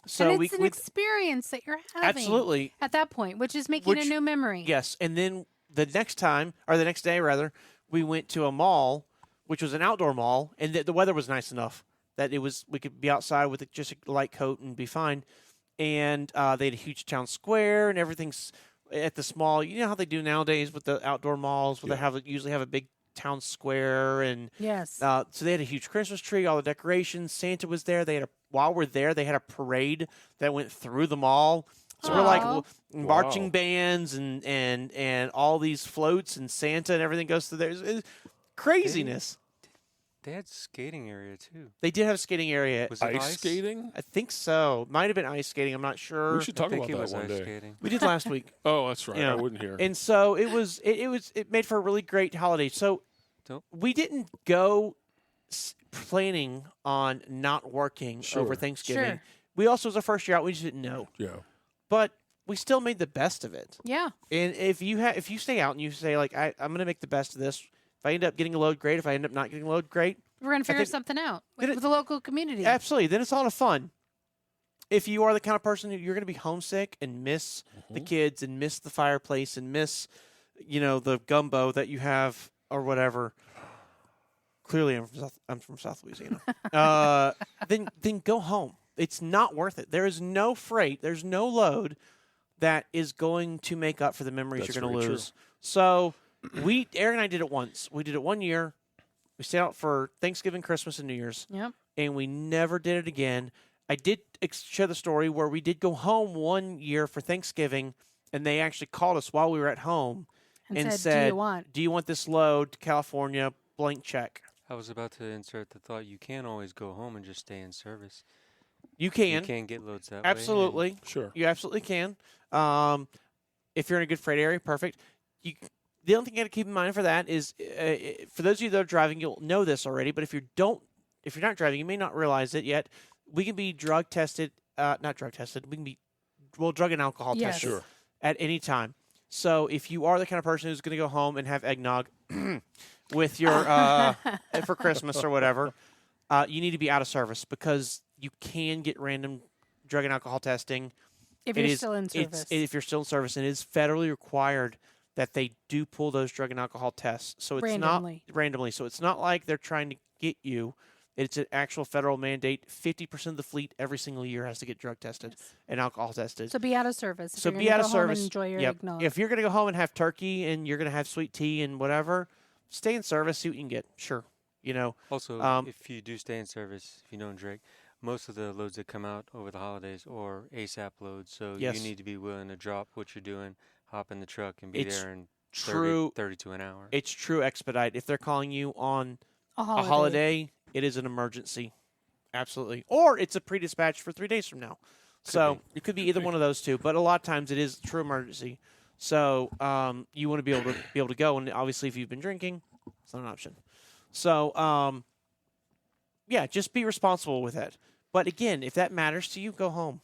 so and we it's an experience that you're having absolutely at that point, which is making a new memory. yes. And then the next day rather, we went to a mall, which was an outdoor mall, and the weather was nice enough that we could be outside with just a light coat and be fine. And they had a huge town square, and everything's at the small. You know how they do nowadays with the outdoor malls, where they usually have a big town square, and Yes. so they had a huge Christmas tree, all the decorations. Santa was there. While we're there, they had a parade that went through the mall. So we're like Aw. marching Wow. bands and all these floats and Santa and everything goes through there. It's craziness. They had skating area too. They did have a skating area. Was it Ice skating? I think so. Might have been ice skating. I'm not sure. We should I talk think about it that was one ice day. skating. We did last week. Oh, that's right. Yeah. I wouldn't hear. And so it made for a really great holiday. So Don't- we didn't go planning on not working Sure. over Thanksgiving. Sure. We also was our first year out. We just didn't know, Yeah. but we still made the best of it. Yeah. And if you stay out and you say like I'm going to make the best of this. If I end up getting a load, great. If I end up not getting a load, great. We're going to figure think- something out Did it- with the local community. Absolutely. Then it's all the fun. If you are the kind of person who you're going to be homesick and miss the kids and miss the fireplace and miss, the gumbo that you have or whatever. Clearly, I'm from South Louisiana. Then go home. It's not worth it. There is no freight. There's no load that is going to make up for the memories That's you're going to very lose. So Eric and I did it once. We did it 1 year. We stayed out for Thanksgiving, Christmas, and New Year's. Yep. And we never did it again. I did share the story where we did go home 1 year for Thanksgiving, and they actually called us while we were at home And said, said, "Do you want?" this load to California? Blank check. I was about to insert the thought you can't always go home and just stay in service. You You can. can get loads that way. Absolutely. Sure. You absolutely can. If you're in a good freight area, perfect. The only thing you got to keep in mind for that is, for those of you that are driving, you'll know this already. But if you're not driving, you may not realize it yet. We can be drug tested, not drug tested. We can be, drug and alcohol Yes. tested Sure. at any time. So if you are the kind of person who's going to go home and have eggnog with your for Christmas or whatever, you need to be out of service because you can get random drug and alcohol testing. If It you're is- still in service. If you're still in service, and it is federally required that they do pull those drug and alcohol tests. So it's Randomly. not randomly. So it's not like they're trying to get you. It's an actual federal mandate. 50% of the fleet every single year has to get drug tested and alcohol tested. So be out of service. If So you're be gonna out go of home service. And enjoy your Yep. eggnog. If you're going to go home and have turkey and you're going to have sweet tea and whatever, stay in service. See what you can get. Sure. Also, Um, if you do stay in service, if you don't drink, most of the loads that come out over the holidays are ASAP loads. So Yes. you need to be willing to drop what you're doing, hop in the truck, and be It's there in true. 30 to an hour. It's true expedite. If they're calling you on A a holiday, it is an emergency. Absolutely. Or it's a pre-dispatch for 3 days from now. So it could be either one of those two, but a lot of times it is a true emergency. So you want to be able to go, and obviously if you've been drinking, it's not an option. So yeah, just be responsible with it. But again, if that matters to you, go home.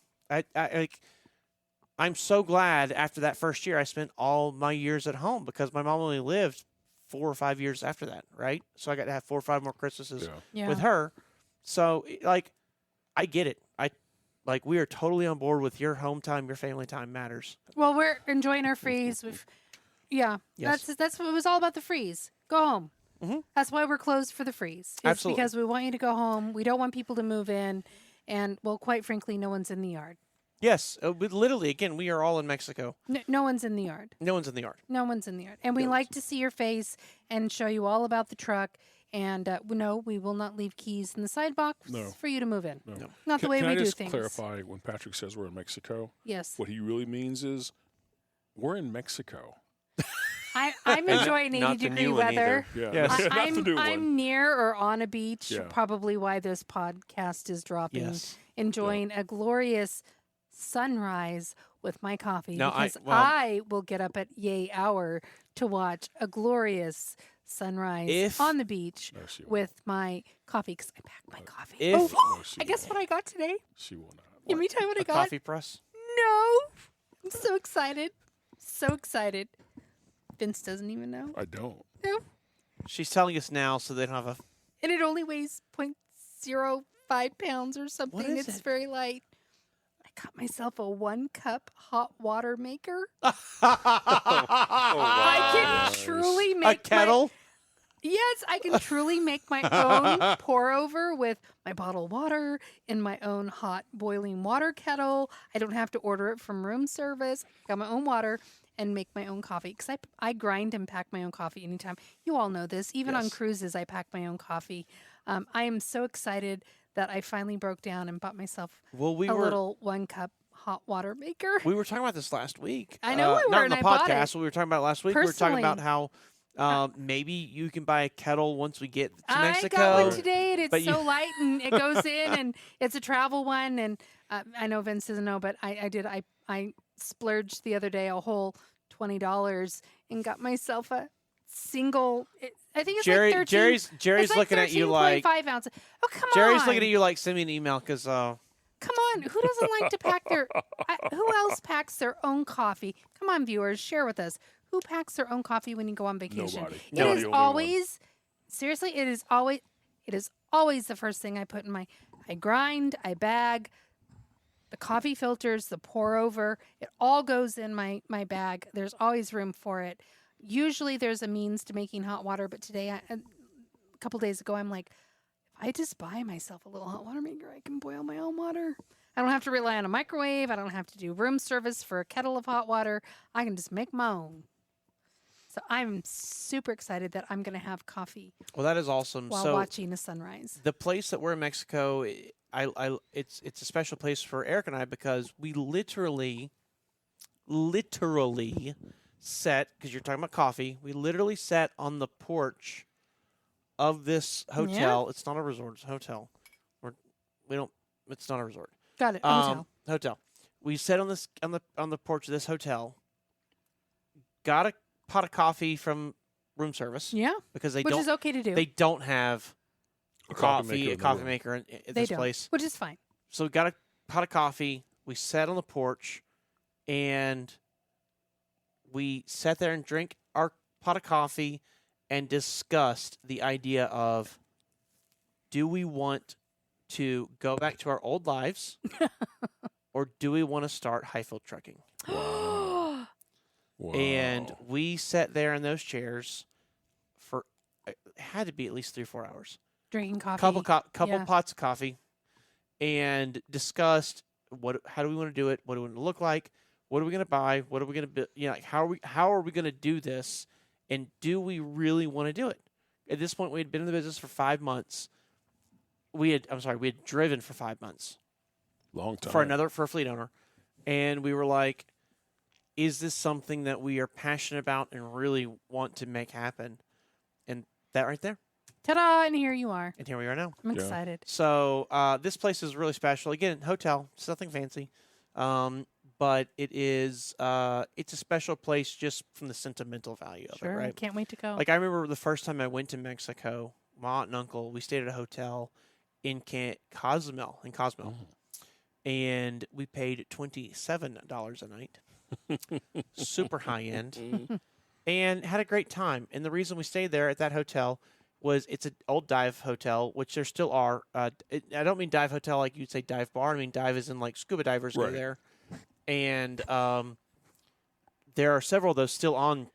I'm so glad after that first year I spent all my years at home because my mom only lived 4 or 5 years after that, right? So I got to have 4 or 5 more Christmases with her. So I get it. We are totally on board with your home time, your family time matters. Well, we're enjoying our freeze. Yes. That's what it was all about. The freeze. Go home. Mm-hmm. That's why we're closed for the freeze. It's Absolutely. because we want you to go home. We don't want people to move in, and well, quite frankly, no one's in the yard. Yes, but literally, again, we are all in Mexico. No one's in the yard. No one's in the yard. No one's in the yard, and we like to see your face and show you all about the truck. And no, we will not leave keys in the sidebox for you to move in. No. Not the way we do things. Can I just clarify when Patrick says we're in Mexico? Yes. What he really means is we're in Mexico. I'm enjoying 80-degree weather. Yeah, Yes. not the new one. I'm near or on a beach, Yeah. probably why this podcast is dropping. Yes. Enjoying a glorious sunrise with my coffee No, because I will get up at yay hour to watch a glorious sunrise on the beach with my coffee because I pack my coffee. I guess what I got today? She will not. Give me time what I got. Coffee press? No. I'm so excited. So excited. Vince doesn't even know. I don't. No. She's telling us now so they don't have a... And it only weighs 0.05 pounds or something. What is It's it? very light. I got myself a 1-cup hot water maker. Wow. I can truly make a kettle? Yes, I can truly make my own pour over with my bottled water in my own hot boiling water kettle. I don't have to order it from room service. I got my own water and make my own coffee because I grind and pack my own coffee anytime. You all know this. Even on cruises, I pack my own coffee. I am so excited that I finally broke down and bought myself little 1-cup hot water maker. We were talking about this last week. I know we were, not and on I the bought podcast. it. But we were talking about it last week. We were talking about how maybe you can buy a kettle once we get to Mexico. I got one today, and it's but so light, and it goes in, and it's a travel one. And I know Vince doesn't know, but I splurged the other day a whole $20 and got myself a single. I think it's like 13. Jerry's looking at you like 5 ounces. Oh, come on. Jerry's looking at you like send me an email because Come on, who doesn't like to pack their? Who else packs their own coffee? Come on, viewers, share with us. Who packs their own coffee when you go on vacation? Nobody. It Nobody, is only always seriously. It is always the first thing I put in my. I grind, I bag, the coffee filters, the pour over. It all goes in my bag. There's always room for it. Usually, there's a means to making hot water, but today, a couple days ago, I'm like, if I just buy myself a little hot water maker, I can boil my own water. I don't have to rely on a microwave. I don't have to do room service for a kettle of hot water. I can just make my own. So I'm super excited that I'm going to have coffee. Well, that is awesome. While watching a sunrise. The place that we're in Mexico, it's a special place for Eric and I because we literally sat, because you're talking about coffee, we literally sat on the porch of this hotel. Yeah. It's not a resort, it's a hotel. It's not a resort. Got it. Hotel. Hotel. We sat on the porch of this hotel, got a pot of coffee from room service. Yeah. Because Which is okay to do. They don't have a coffee maker at they this don't, place. which is fine. So we got a pot of coffee. We sat on the porch, and we sat there and drank our pot of coffee and discussed the idea of, do we want to go back to our old lives, or do we want to start Hyfield trucking? Wow. And we sat there in those chairs for it had to be at least 3 or 4 hours. Drinking coffee. Couple Yeah. pots of coffee, and discussed how do we want to do it? What do we want to look like? What are we going to buy? What are we going to like how are we going to do this? And do we really want to do it? At this point, we had been in the business for 5 months. We had driven for 5 months. Long time. For a fleet owner. And we were like, is this something that we are passionate about and really want to make happen? And that right there, Ta-da! And here you are. And here we are now. I'm Yeah. excited. So this place is really special. Again, hotel. It's nothing fancy. But it is it's a special place just from the sentimental value of Sure, it, I right? can't wait to go. Like I remember the first time I went to Mexico, my aunt and uncle, we stayed at a hotel in Cozumel, and we paid $27 a night, super high end, and had a great time. And the reason we stayed there at that hotel was it's an old dive hotel, which there still are. I don't mean dive hotel like you'd say dive bar. I mean dive is in like scuba divers go Right. there, and there are several of those still on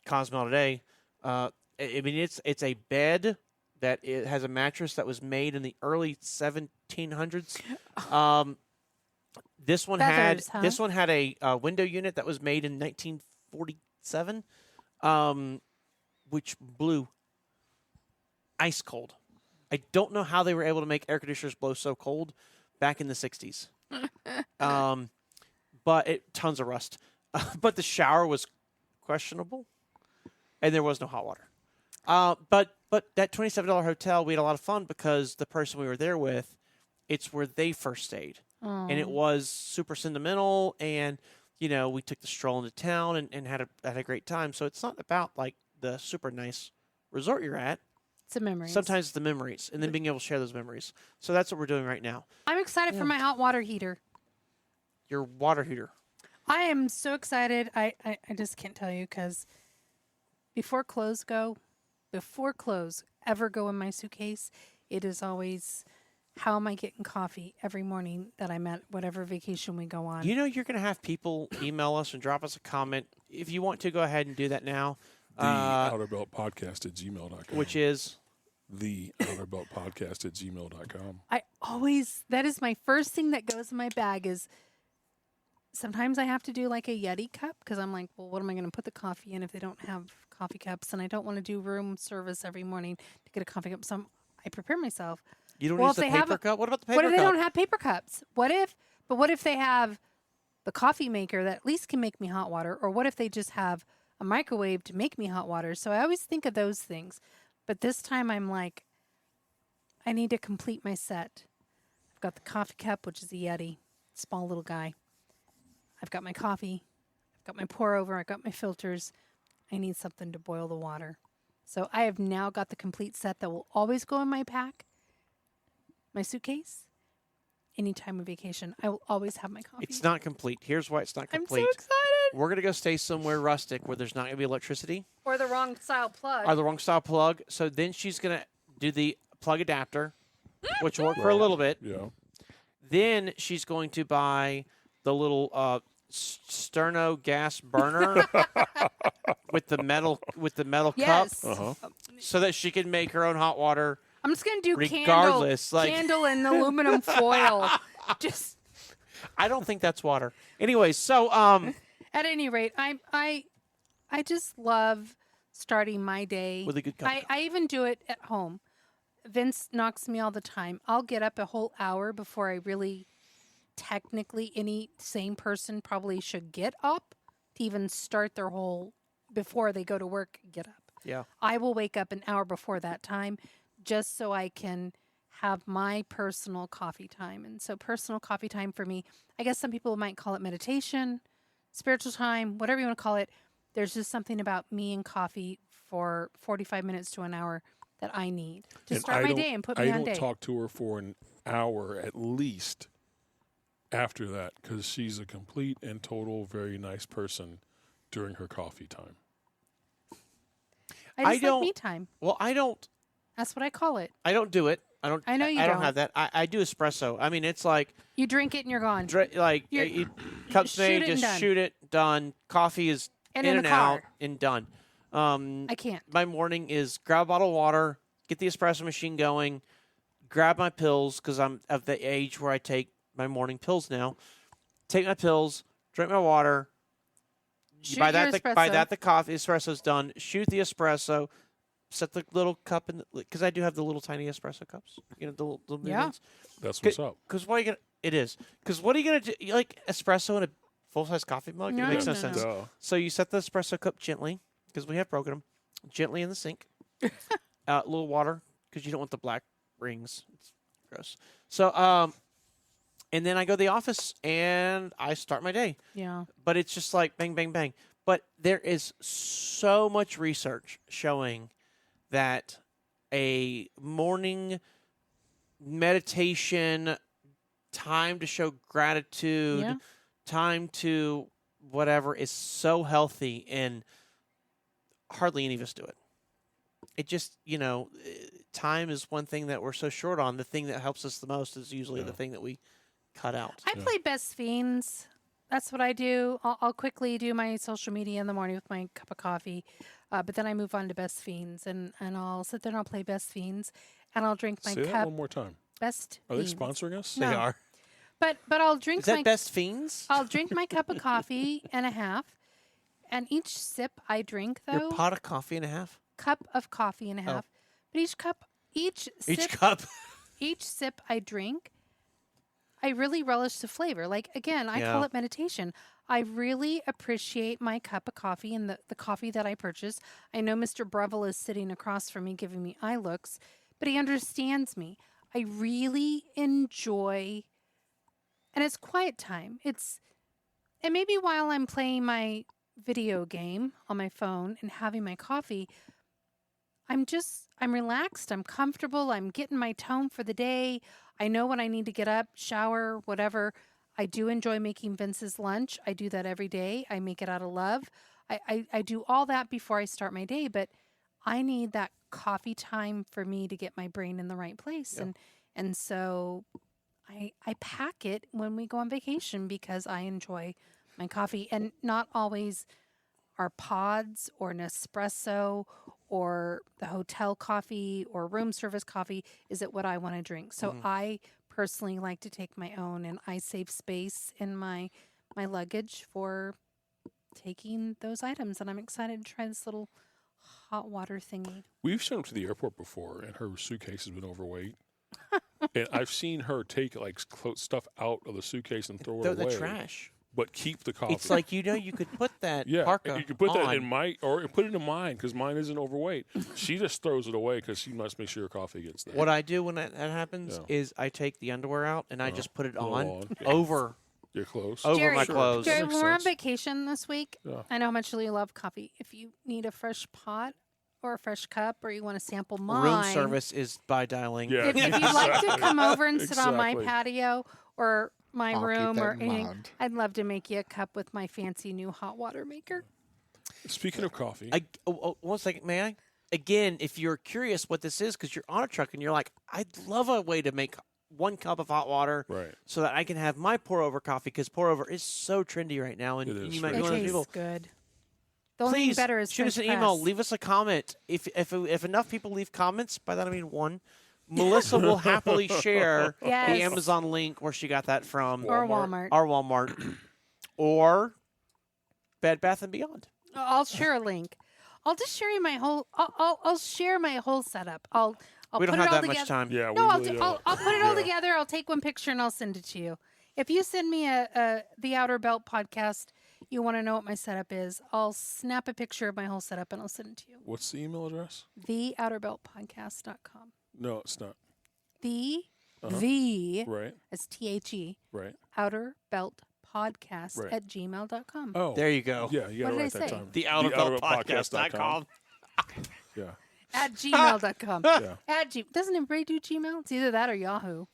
Cozumel today. I mean, it's a bed that it has a mattress that was made in the early 1700s. This one Feathers, huh? had a window unit that was made in 1947, which blew ice cold. I don't know how they were able to make air conditioners blow so cold back in the 60s. But tons of rust. But the shower was questionable, and there was no hot water. But that $27 hotel, we had a lot of fun because the person we were there with, it's where they first stayed. And it was super sentimental, and, you know, we took the stroll into town and had a great time. So it's not about, like, the super nice resort you're at. It's a memory. Sometimes it's the memories, and then being able to share those memories. So that's what we're doing right now. I'm excited for my hot water heater. Your water heater. I am so excited. I just can't tell you because before clothes ever go in my suitcase, it is always, how am I getting coffee every morning that I'm at whatever vacation we go on? You know, you're going to have people email us and drop us a comment. If you want to, go ahead and do that now. The outerbeltpodcast@gmail.com. Which is? The outerbeltpodcast@gmail.com. That is my first thing that goes in my bag is sometimes I have to do like a Yeti cup because I'm like, well, what am I going to put the coffee in if they don't have coffee cups? And I don't want to do room service every morning to get a coffee cup. So I prepare myself. You don't Well, use if the they have paper cup? What about the paper What cup? if they don't have paper cups? What if they have the coffee maker that at least can make me hot water? Or what if they just have a microwave to make me hot water? So I always think of those things. But this time I'm like, I need to complete my set. I've got the coffee cup, which is a Yeti, small little guy. I've got my coffee. I've got my pour over. I've got my filters. I need something to boil the water. So I have now got the complete set that will always go in my pack, my suitcase. Any time of vacation, I will always have my coffee. It's not complete. Here's why it's not I'm complete. so excited. We're going to go stay somewhere rustic where there's not going to be electricity Or the wrong style plug. or the wrong style plug. So then she's going to do the plug adapter, which will work for a little bit. Yeah. Then she's going to buy the little sterno gas burner with the metal Yes. cup, so that she can make her own hot water. I'm just gonna do Regardless, candle and aluminum foil. Just I don't think that's water. Anyway, so at any rate, I just love starting my day with a good cup. I even do it at home. Vince knocks me all the time. I'll get up a whole hour before I really, technically, any sane person probably should get up to even start their whole, before they go to work, get up. Yeah. I will wake up an hour before that time just so I can have my personal coffee time. And so personal coffee time for me, I guess some people might call it meditation, spiritual time, whatever you want to call it. There's just something about me and coffee for 45 minutes to an hour that I need to And start my day and put me I on don't day. talk to her for an hour at least after that because she's a complete and total very nice person during her coffee time. I just don't- like me time. Well, I don't That's what I call it. do it. I don't. I know you I don't don't. have that. I do espresso. I mean, it's like You drink it and you're gone. you cups shoot made, it and just done. shoot it, done. Coffee is And in in and the car. out and done. I can't. My morning is grab a bottle of water, get the espresso machine going, grab my pills because I'm of the age where I take my morning pills now. Take my pills, drink my water. Shoot by your that, espresso. the coffee espresso's done. Shoot the espresso. Set the little cup in because I do have the little tiny espresso cups. You know the little mini Yeah. ones. That's what's up. Because what are you gonna? It is because what are you gonna do? You like espresso in a full size coffee mug? No, it makes no, no, no. sense. Duh. So you set the espresso cup gently because we have broken them gently in the sink. A little water because you don't want the black rings. It's gross. So, and then I go to the office and I start my day. Yeah. But it's just like bang, bang, bang. But there is so much research showing that a morning meditation, time to show gratitude, Yeah. time to whatever is so healthy, and hardly any of us do it. It just, time is one thing that we're so short on. The thing that helps us the most is usually the thing that we cut out. I play Best Fiends. That's what I do. I'll quickly do my social media in the morning with my cup of coffee, but then I move on to Best Fiends, and I'll sit there and I'll play Best Fiends, and I'll drink my Say that cup. one more time. Best Are they Fiends. sponsoring us? No. They are. But I'll drink Is that my Best Fiends? I'll drink my cup of coffee and a half, and each sip I drink Your though pot of coffee and a half? cup of coffee and a half. But each Each cup? each sip I drink, I really relish the flavor. Like, again, I call Yeah. it meditation. I really appreciate my cup of coffee and the coffee that I purchase. I know Mr. Breville is sitting across from me giving me eye looks, but he understands me. I really enjoy, and it's quiet time. And maybe while I'm playing my video game on my phone and having my coffee, I'm relaxed, I'm comfortable, I'm getting my tone for the day. I know when I need to get up, shower, whatever. I do enjoy making Vince's lunch. I do that every day. I make it out of love. I do all that before I start my day, but I need that coffee time for me to get my brain in the right place. Yeah. And so I pack it when we go on vacation because I enjoy my coffee, and not always are pods or Nespresso or the hotel coffee or room service coffee is it what I want to drink. So I personally like to take my own, and I save space in my luggage for taking those items, and I'm excited to try this little hot water thingy. We've shown up to the airport before, and her suitcase has been overweight. And I've seen her take stuff out of the suitcase and throw it Throw away, the trash. but keep the coffee. It's like, you could put that yeah, parka you can put that on. in or put it in mine because mine isn't overweight. She just throws it away because she must make sure her coffee gets there. What I do when that happens Yeah. is I take the underwear out and I just put it Throw on on. Yeah. over You're close. over Jerry- my Sure. clothes. Jerry, makes when we're on sense. vacation this week, Yeah. I know how much you love coffee. If you need a fresh pot or a fresh cup, or you want to sample mine, Room service is by dialing. Yeah. if you'd like to come over and sit on my Exactly. patio or my I'll keep room that or in anything, mind. I'd love to make you a cup with my fancy new hot water maker. Speaking of coffee, One second, may I? Again, if you're curious what this is, because you're on a truck and you're like, I'd love a way to make 1 cup of hot water right? so that I can have my pour over coffee, because pour over is so trendy right now, and It is you might be It one of those tastes people. good. The only thing Please better is shoot us an French email. press. Leave us a comment. If enough people leave comments, by that I mean 1, Melissa will happily share Yes. the Amazon link where she got that from, Or Walmart. or Walmart, or Bed Bath and Beyond. I'll share a link. I'll just share you my whole. I'll share my whole setup. I'll We don't put have it all that together. much time. Yeah, No, we I'll, really do, don't. I'll put it all Yeah. together. I'll take one picture and I'll send it to you. If you send me the Outer Belt podcast, you want to know what my setup is, I'll snap a picture of my whole setup and I'll send it to you. What's the email address? TheOuterBeltPodcast.com. No, it's not. The Right, as THE right. Outer Belt Podcast Right. at gmail.com. Oh, There you go. yeah, you got What to did I write that say? time. The outerbeltpodcast.com. outerbeltpodcast.com. Yeah, At gmail.com. yeah. Doesn't everybody do Gmail? It's either that or Yahoo.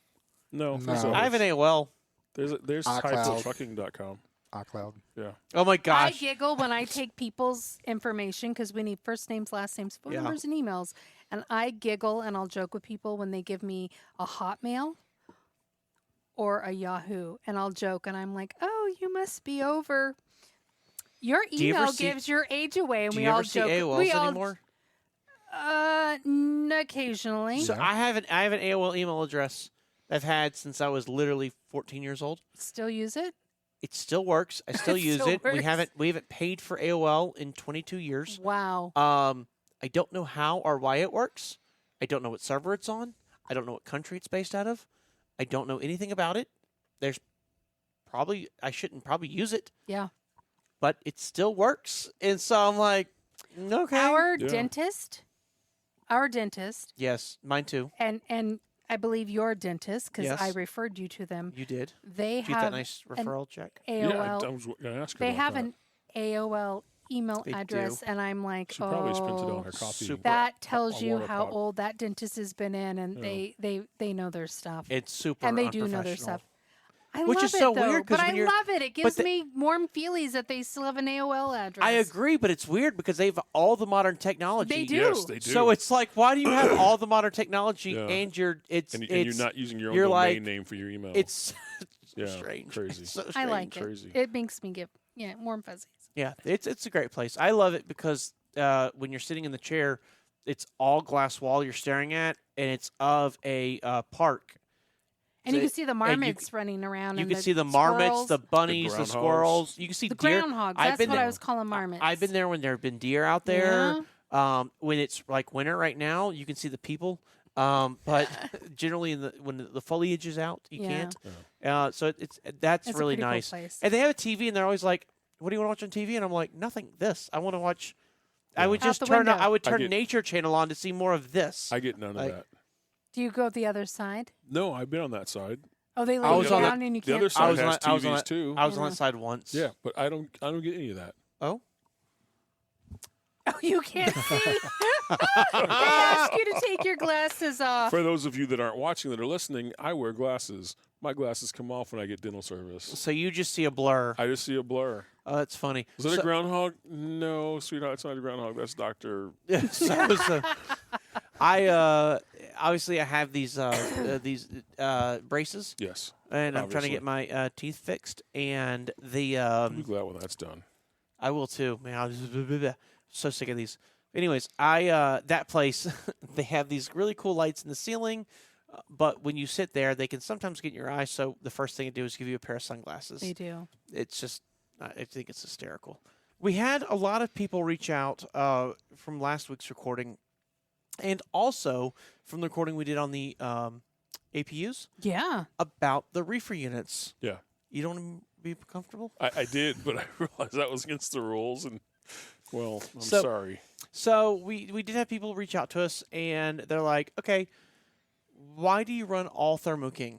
No, No. there's I have an others. AOL. There's iCloud. hypertrucking.com. iCloud. Yeah. Oh my I gosh. giggle when I take people's information because we need first names, last names, phone Yeah. numbers, and emails. And I giggle and I'll joke with people when they give me a Hotmail or a Yahoo. And I'll joke and I'm like, oh, you must be over. Your Do you ever email see- gives your age away. And Do we you all ever see joke. AOLs we all, anymore? Occasionally. So I have an AOL email address I've had since I was literally 14 years old. Still use it? It still works. I still It use still it. We works. haven't paid for AOL in 22 years. Wow. I don't know how or why it works. I don't know what server it's on. I don't know what country it's based out of. I don't know anything about it. I shouldn't probably use it, Yeah. but it still works. And so I'm like, okay. Our Yeah. dentist, our dentist, Yes, mine too. and I believe your dentist, because I Yes. referred you to them. You did. They Did you get that have nice an referral check? Yeah, I AOL. was going to ask her They about have that. an AOL email They address, do. and I'm like, She probably spent it oh, on her coffee. super- that tells a you water how pot. old that dentist has been in, and Yeah. they know their stuff, It's super and they do know their unprofessional. stuff. I Which love is so it, though, weird, 'cause but I when you're- love it. It gives the- me warm feelies that they still have an AOL address. I agree, but it's weird because they have all the modern technology. They do. Yes, they do. So it's like, why do you have all the modern technology Yeah. and you're and you're not using your own you're domain like- name for your email. it's yeah, strange. crazy. It's so strange. I like Crazy. it. It makes me give warm fuzzies. Yeah, it's a great place. I love it because when you're sitting in the chair, it's all glass wall you're staring at, and it's of a park. And So you can see the and marmots running around. You and can see the marmots, squirrels. the bunnies, the groundhogs. squirrels. You can see The deer. groundhogs. I've That's been what there. I was calling marmots. I've been there when there have been deer out there. When it's like winter right now, you can see the people. But generally, when the foliage is out, you Yeah. can't. So that's It's a really pretty cool nice. place. And they have a TV, and they're always like, "What do you want to watch on TV?" And I'm like, "Nothing. This. I want to watch." I would Out just the turn. window. I would I turn get- Nature Channel on to see more of this. I get none of Like- that. Do you go the other side? No, I've been on that side. Oh, they I lay was you on the- down and you The can't. other side was has on- I was on TVs that- too. I was on Yeah. that side once. Yeah, but I don't get any of that. Oh. Oh, you can't see. They ask you to take your glasses off. For those of you that aren't watching that are listening, I wear glasses. My glasses come off when I get dental service. So you just see a blur. I just see a blur. Oh, that's funny. Was that So- a groundhog? No, sweetheart, it's not a groundhog. That's Dr. so, I obviously I have these braces, Yes. and I'm trying to Obviously. get my teeth fixed. And the I'll be glad when that's done. I will too. Man, I was so sick of these. Anyways, I that place they have these really cool lights in the ceiling, but when you sit there, they can sometimes get in your eyes. So the first thing they do is give you a pair of sunglasses. They do. It's just I think it's hysterical. We had a lot of people reach out from last week's recording, and also from the recording we did on the APUs Yeah. about the reefer units. Yeah. You don't want to be comfortable? I did, but I realized that was against the rules, and well, I'm So- sorry. So we did have people reach out to us, and they're like, okay, why do you run all Thermo King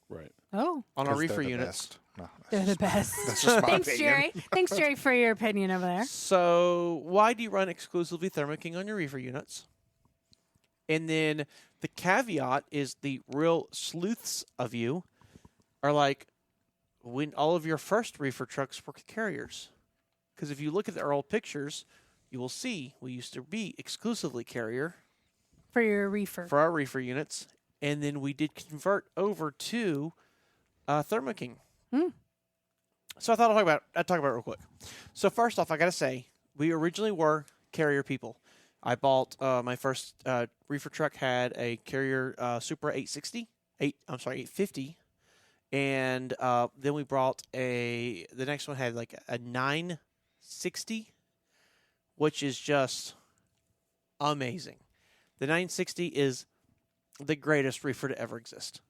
Right. Oh, on our 'Cause they're reefer the units? best. No, they're the best. that's just my Thanks, opinion. Jerry. Thanks, Jerry, for your opinion over there. So why do you run exclusively Thermo King on your reefer units? And then the caveat is the real sleuths of you are like, when all of your first reefer trucks were carriers. Because if you look at our old pictures, you will see we used to be exclusively carrier For your reefer. for our reefer units, and then we did convert over to Thermo King. So I thought I'd talk about it real quick. So first off, I gotta say, we originally were carrier people. I bought my first reefer truck had a carrier Supra 850, and then we brought the next one had like a 960, which is just amazing. The 960 is the greatest reefer to ever exist.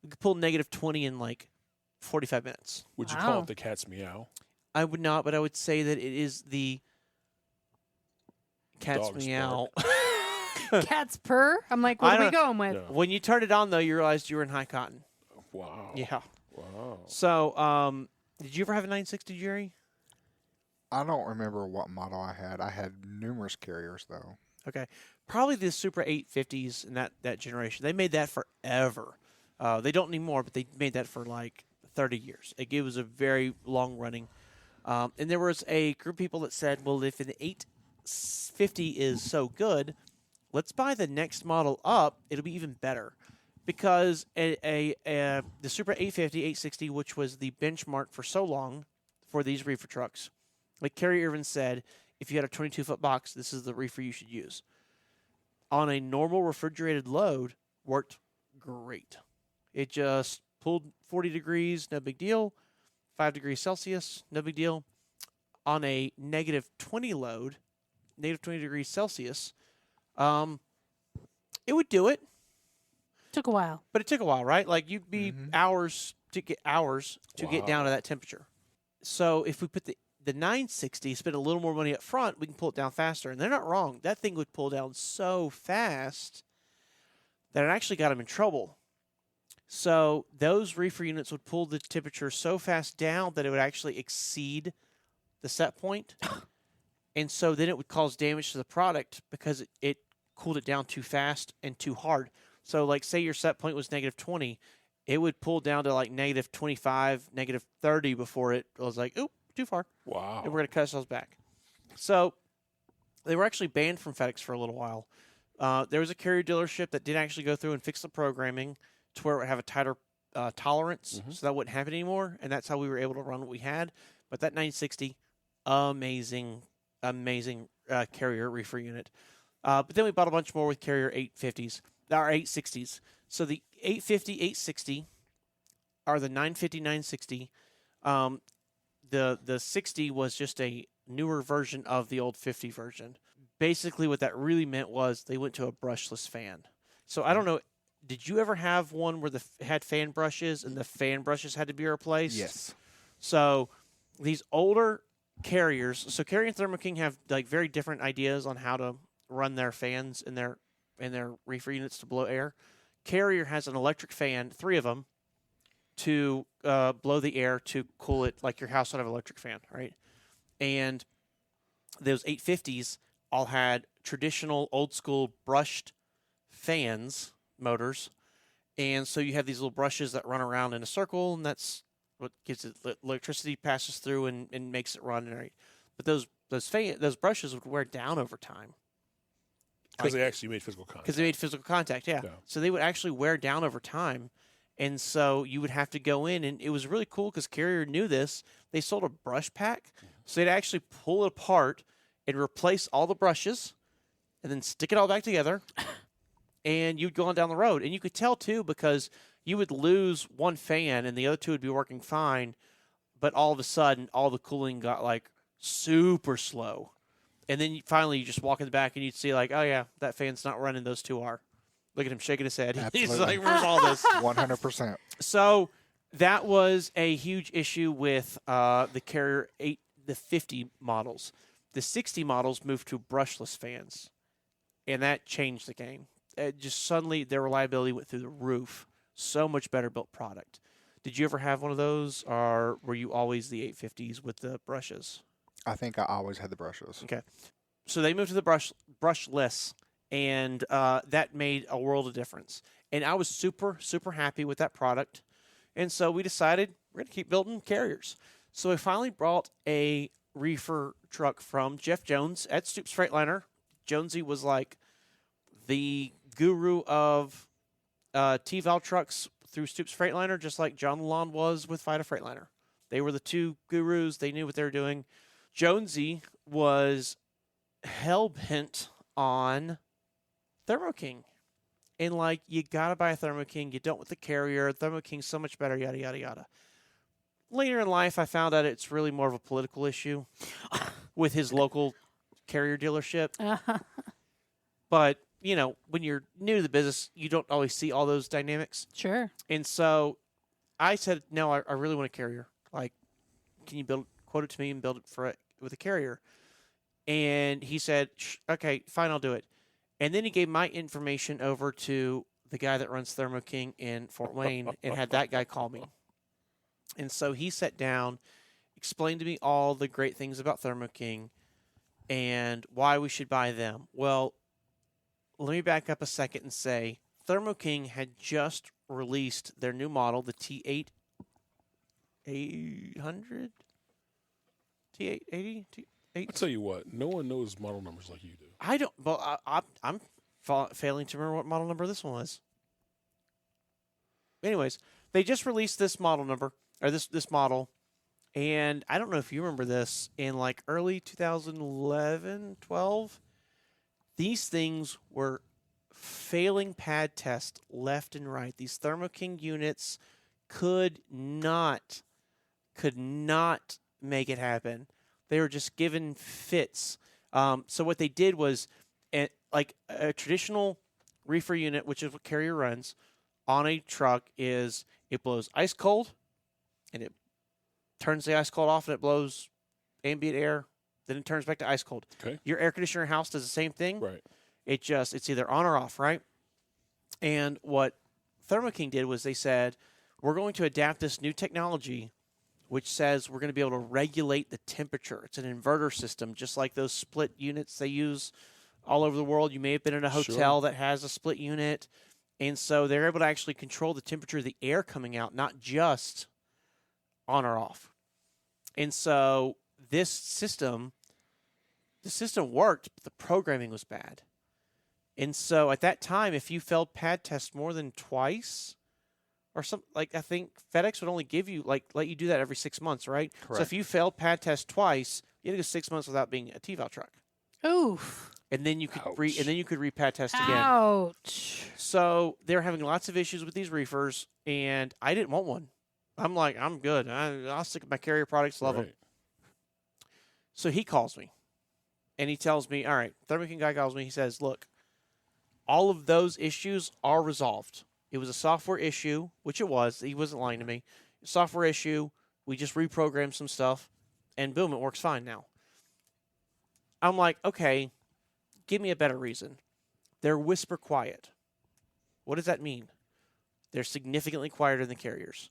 We could pull negative 20 in like 45 minutes. Would you call Wow. it the cat's meow? I would not, but I would say that it is the cat's Dog's meow. Cat's purr. I'm like, I what are we don't- going with? Yeah. When you turned it on, though, you realized you were in high cotton. Wow. Yeah. Wow. So, did you ever have a 960, Jerry? I don't remember what model I had. I had numerous carriers though. Okay. Probably the Supra 850s in that generation. They made that forever. They don't anymore, but they made that for like 30 years. It was a very long running. And there was a group of people that said, well, if an 850 is so good, let's buy the next model up. It'll be even better. Because the Supra 850, 860, which was the benchmark for so long for these reefer trucks, like Kerry Irvin said, if you had a 22-foot box, this is the reefer you should use. On a normal refrigerated load, worked great. It just pulled 40 degrees, no big deal. 5 degrees Celsius, no big deal. On a negative 20 load, negative 20 degrees Celsius, it would do it, Took a while. but it took a while, right? Like you'd be Mhm. hours to get down to that temperature. So if we put the the 960, spend a little more money up front, we can pull it down faster. And they're not wrong. That thing would pull down so fast that it actually got them in trouble. So those reefer units would pull the temperature so fast down that it would actually exceed the set point. And so then it would cause damage to the product because it cooled it down too fast and too hard. So like say your set point was -20, it would pull down to like -25, -30 before it was like, oop, too far. Wow. And we're going to cut ourselves back. So they were actually banned from FedEx for a little while. There was a carrier dealership that did actually go through and fix the programming to where it would have a tighter tolerance, so that wouldn't happen anymore. And that's how we were able to run what we had. But that 960, amazing carrier reefer unit. But then we bought a bunch more with carrier 850s, or 860s. So the 850, 860 are the 950, 960. The 60 was just a newer version of the old 50 version. Basically, what that really meant was they went to a brushless fan. So I don't know, did you ever have one where had fan brushes and the fan brushes had to be replaced? Yes. So these older carriers, so Carrier and Thermo King have like very different ideas on how to run their fans in their reefer units to blow air. Carrier has an electric fan, 3 of them, to blow the air to cool it like your house would have an electric fan, right? And those 850s all had traditional old school brushed fans, motors. And so you have these little brushes that run around in a circle, and that's what gives it electricity passes through and makes it run. Right? But those brushes would wear down over time. Because they actually made physical contact. Because they made physical contact, yeah. So they would actually wear down over time. And so you would have to go in, and it was really cool because Carrier knew this. They sold a brush pack. So they'd actually pull it apart and replace all the brushes and then stick it all back together. And you'd go on down the road. And you could tell, too, because you would lose one fan and the other 2 would be working fine. But all of a sudden, all the cooling got, like, super slow. And then finally, you just walk in the back and you'd see, like, oh, yeah, that fan's not running. Those 2 are. Look at him shaking his head. He's Absolutely. like, where's all this? 100%. So that was a huge issue with the Carrier 8, the 50 models. The 60 models moved to brushless fans, and that changed the game. Just suddenly, their reliability went through the roof. So much better built product. Did you ever have one of those, or were you always the 850s with the brushes? I think I always had the brushes. Okay. So they moved to the brushless, and that made a world of difference. And I was super, super happy with that product. And so we decided we're going to keep building carriers. So we finally brought a reefer truck from Jeff Jones at Stoops Freightliner. Jonesy was like the guru of T-valve trucks through Stoops Freightliner, just like John Lalonde was with Vita Freightliner. They were the 2 gurus. They knew what they were doing. Jonesy was hell-bent on Thermo King. And, like, you got to buy a Thermo King. You don't with the Carrier. Thermo King's so much better, yada, yada, yada. Later in life, I found out it's really more of a political issue with his local Carrier dealership. But, you know, when you're new to the business, you don't always see all those dynamics. Sure. And so I said, no, I really want a Carrier. Like, can you quote it to me and build it with a Carrier? And he said, okay, fine, I'll do it. And then he gave my information over to the guy that runs Thermo King in Fort Wayne and had that guy call me. And so he sat down, explained to me all the great things about Thermo King and why we should buy them. Well, let me back up a second and say Thermo King had just released their new model, the T8 800? T880? I'll tell you what, no one knows model numbers like you do. I don't. Well, I'm failing to remember what model number this one was. Anyways, they just released this model number, or this model, and I don't know if you remember this, in like early 2011, 12, these things were failing pad test left and right. These Thermo King units could not make it happen. They were just given fits. So what they did was, like a traditional reefer unit, which is what Carrier runs, on a truck it blows ice cold, and it turns the ice cold off, and it blows ambient air, then it turns back to ice cold. Okay. Your air conditioner in your house does the same thing. Right. It's either on or off, right? And what Thermo King did was they said, we're going to adapt this new technology, which says we're going to be able to regulate the temperature. It's an inverter system, just like those split units they use all over the world. You may have been in a hotel that has a split unit. And so they're able to actually control the temperature of the air coming out, not just on or off. And so the system worked, but the programming was bad. And so at that time, if you failed pad tests more than twice, or something, like I think FedEx would only give you, let you do that every 6 months, right? Correct. So if you failed pad test twice, you had to go 6 months without being a TVAL truck. Oof. And then you could Ouch. re-pad test again. Ouch. So they're having lots of issues with these reefers, and I didn't want one. I'm like, I'm good. I'll stick with my carrier products, love them. Right. So he calls me, and he tells me, all right, Thermo King guy calls me. He says, look, all of those issues are resolved. It was a software issue, which it was. He wasn't lying to me. Software issue. We just reprogrammed some stuff, and boom, it works fine now. I'm like, okay, give me a better reason. They're whisper quiet. What does that mean? They're significantly quieter than the carriers.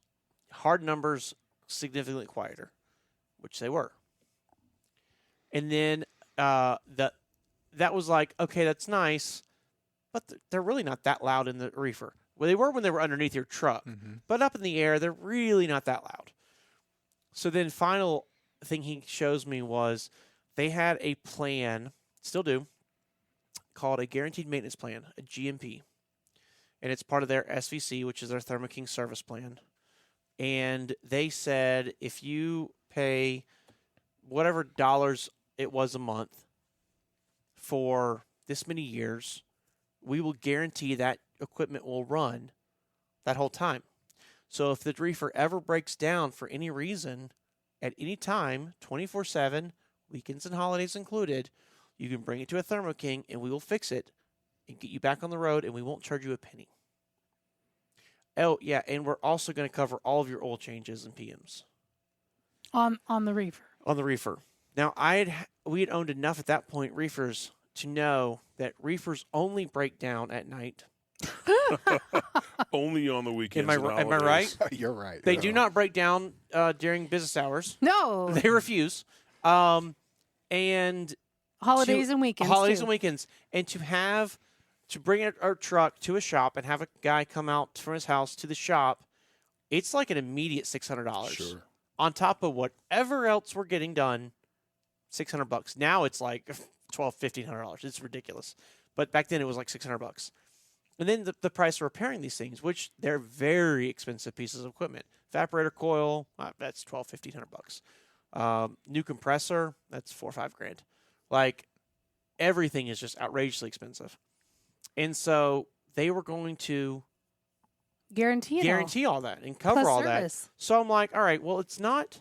Hard numbers, significantly quieter, which they were. And then that was like, okay, that's nice, but they're really not that loud in the reefer. Well, they were when they were underneath your truck, but up in the air, they're really not that loud. So then final thing he shows me was they had a plan, still do, called a guaranteed maintenance plan, a GMP. And it's part of their SVC, which is their Thermo King service plan. And they said if you pay whatever dollars it was a month for this many years, we will guarantee that equipment will run that whole time. So if the reefer ever breaks down for any reason, at any time, 24/7, weekends and holidays included, you can bring it to a Thermo King and we will fix it and get you back on the road and we won't charge you a penny. Oh, yeah, and we're also going to cover all of your oil changes and PMs. On the reefer. On the reefer. Now, we had owned enough at that point, reefers, to know that reefers only break down at night. Only on the weekends. Am I right? You're right. They do not break down during business hours. No. They refuse. And Holidays and weekends. Holidays too. and weekends. And to bring our truck to a shop and have a guy come out from his house to the shop, it's like an immediate $600. Sure. On top of whatever else we're getting done, $600. Now it's like $1,200-$1,500. It's ridiculous. But back then it was like $600. And then the price of repairing these things, which they're very expensive pieces of equipment. Evaporator coil, that's $1,200-$1,500. New compressor, that's $4 or $5 Like, everything is just outrageously expensive. And so they were going to guarantee all that and cover Plus all service. that. So I'm like, all right, well, it's not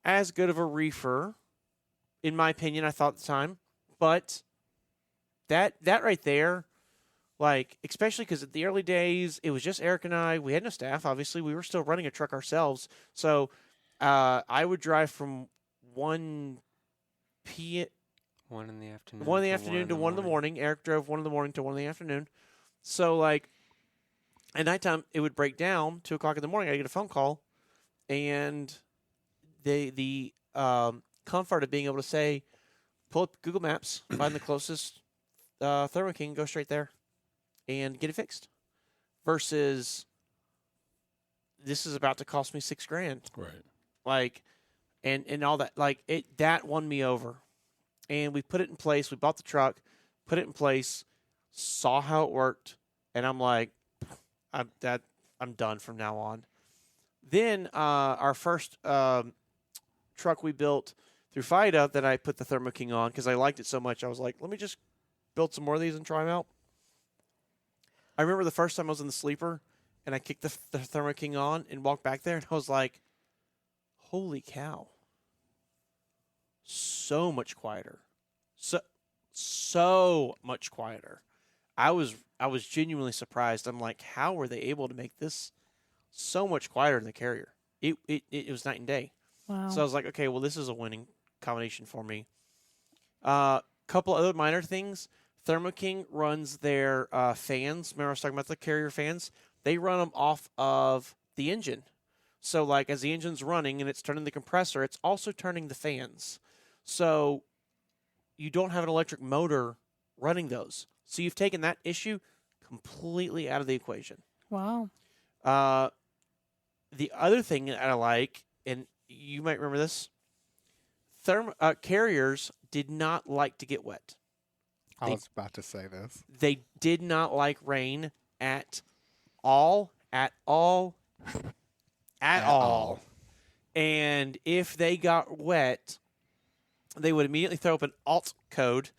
as good of a reefer, in my opinion, I thought at the time. But that right there, like, especially because at the early days, it was just Eric and I. We had no staff, obviously. We were still running a truck ourselves. So I would drive from 1 p.m. 1 in the afternoon. 1 in the afternoon to 1 in the morning. Eric drove 1 in the morning to 1 in the afternoon. So, like, at nighttime, it would break down. 2 o'clock in the morning, I'd get a phone call. And the comfort of being able to say, pull up Google Maps, find the closest Thermo King, go straight there, and get it fixed. Versus, this is about to cost me $6,000. Right. Like, and all that. Like, that won me over. And we put it in place. We bought the truck, put it in place, saw how it worked, and I'm like, I'm done from now on. Then our first truck we built through FIDA that I put the Thermo King on because I liked it so much. I was like, let me just build some more of these and try them out. I remember the first time I was in the sleeper and I kicked the Thermo King on and walked back there and I was like, holy cow. So much quieter. So much quieter. I was genuinely surprised. I'm like, how were they able to make this so much quieter than the carrier? It was night and day. Wow. So I was like, okay, well, this is a winning combination for me. Couple other minor things. Thermo King runs their fans. Remember I was talking about the carrier fans? They run them off of the engine. So, like, as the engine's running and it's turning the compressor, it's also turning the fans. So, you don't have an electric motor running those. So, you've taken that issue completely out of the equation. Wow. The other thing that I like, and you might remember this, carriers did not like to get wet. I was about to say this. They did not like rain at all. And if they got wet, they would immediately throw up an alt code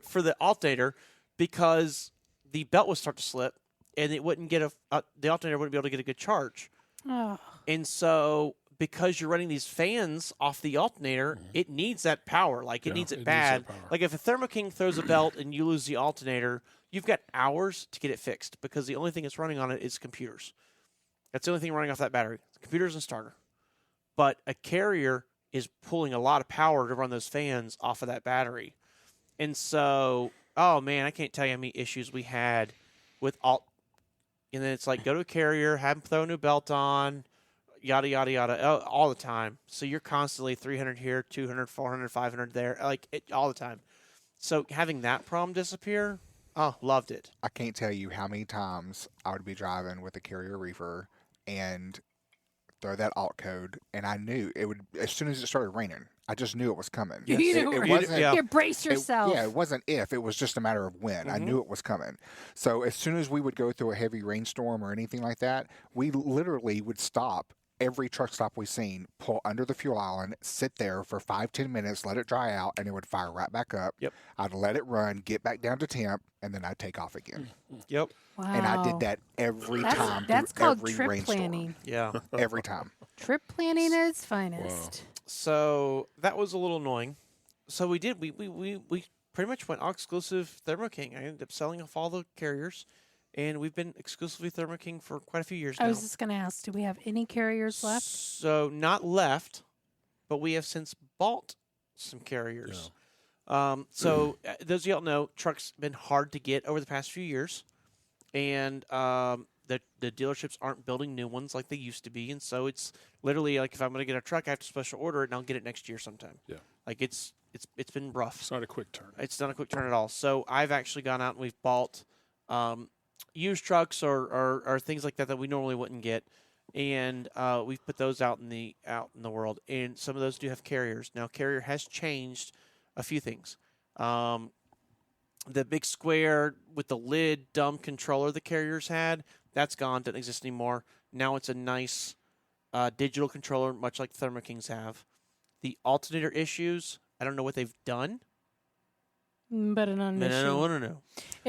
for the alternator because the belt would start to slip and it wouldn't get the alternator wouldn't be able to get a good charge. Oh. And so because you're running these fans off the alternator, it needs that power. Like, it needs it bad. Needs that power. Like, if a Thermo King throws a belt and you lose the alternator, you've got hours to get it fixed because the only thing that's running on it is computers. That's the only thing running off that battery. Computers and starter. But a carrier is pulling a lot of power to run those fans off of that battery. And so, oh, man, I can't tell you how many issues we had with alt. And then it's like, go to a carrier, have them throw a new belt on, yada, yada, yada, all the time. So you're constantly 300 here, 200, 400, 500 there, all the time. So having that problem disappear, loved it. I can't tell you how many times I would be driving with a carrier reefer and throw that alt code, and I knew it would, as soon as it started raining, I just knew it was coming. You It you brace yourself. It wasn't if, it was just a matter of when. I knew it was coming. So as soon as we would go through a heavy rainstorm or anything like that, we literally would stop every truck stop we seen, pull under the fuel island, sit there for 5-10 minutes, let it dry out, and it would fire right back up. Yep. I'd let it run, get back down to temp, and then I'd take off again. Yep. Wow. And I did that every time. That's through called every trip rainstorm. planning. Yeah. Every time. Trip planning at its finest. So that was a little annoying. So we pretty much went all exclusive Thermo King. I ended up selling off all the carriers, and we've been exclusively Thermo King for quite a few years now. I was just going to ask, do we have any carriers left? So not left, but we have since bought some carriers. So those of y'all know, trucks been hard to get over the past few years, and the dealerships aren't building new ones like they used to be, and so it's literally like if I'm going to get a truck, I have to special order it, and I'll get it next year sometime. Yeah. Like it's been rough. It's not a quick turn. It's not a quick turn at all. So I've actually gone out and we've bought used trucks or things like that we normally wouldn't get, and we've put those out in the world. And some of those do have carriers. Now, carrier has changed a few things. The big square with the lid dumb controller the carriers had, that's gone, doesn't exist anymore. Now it's a nice digital controller, much like Thermo Kings have. The alternator issues, I don't know what they've done. But an issue. No.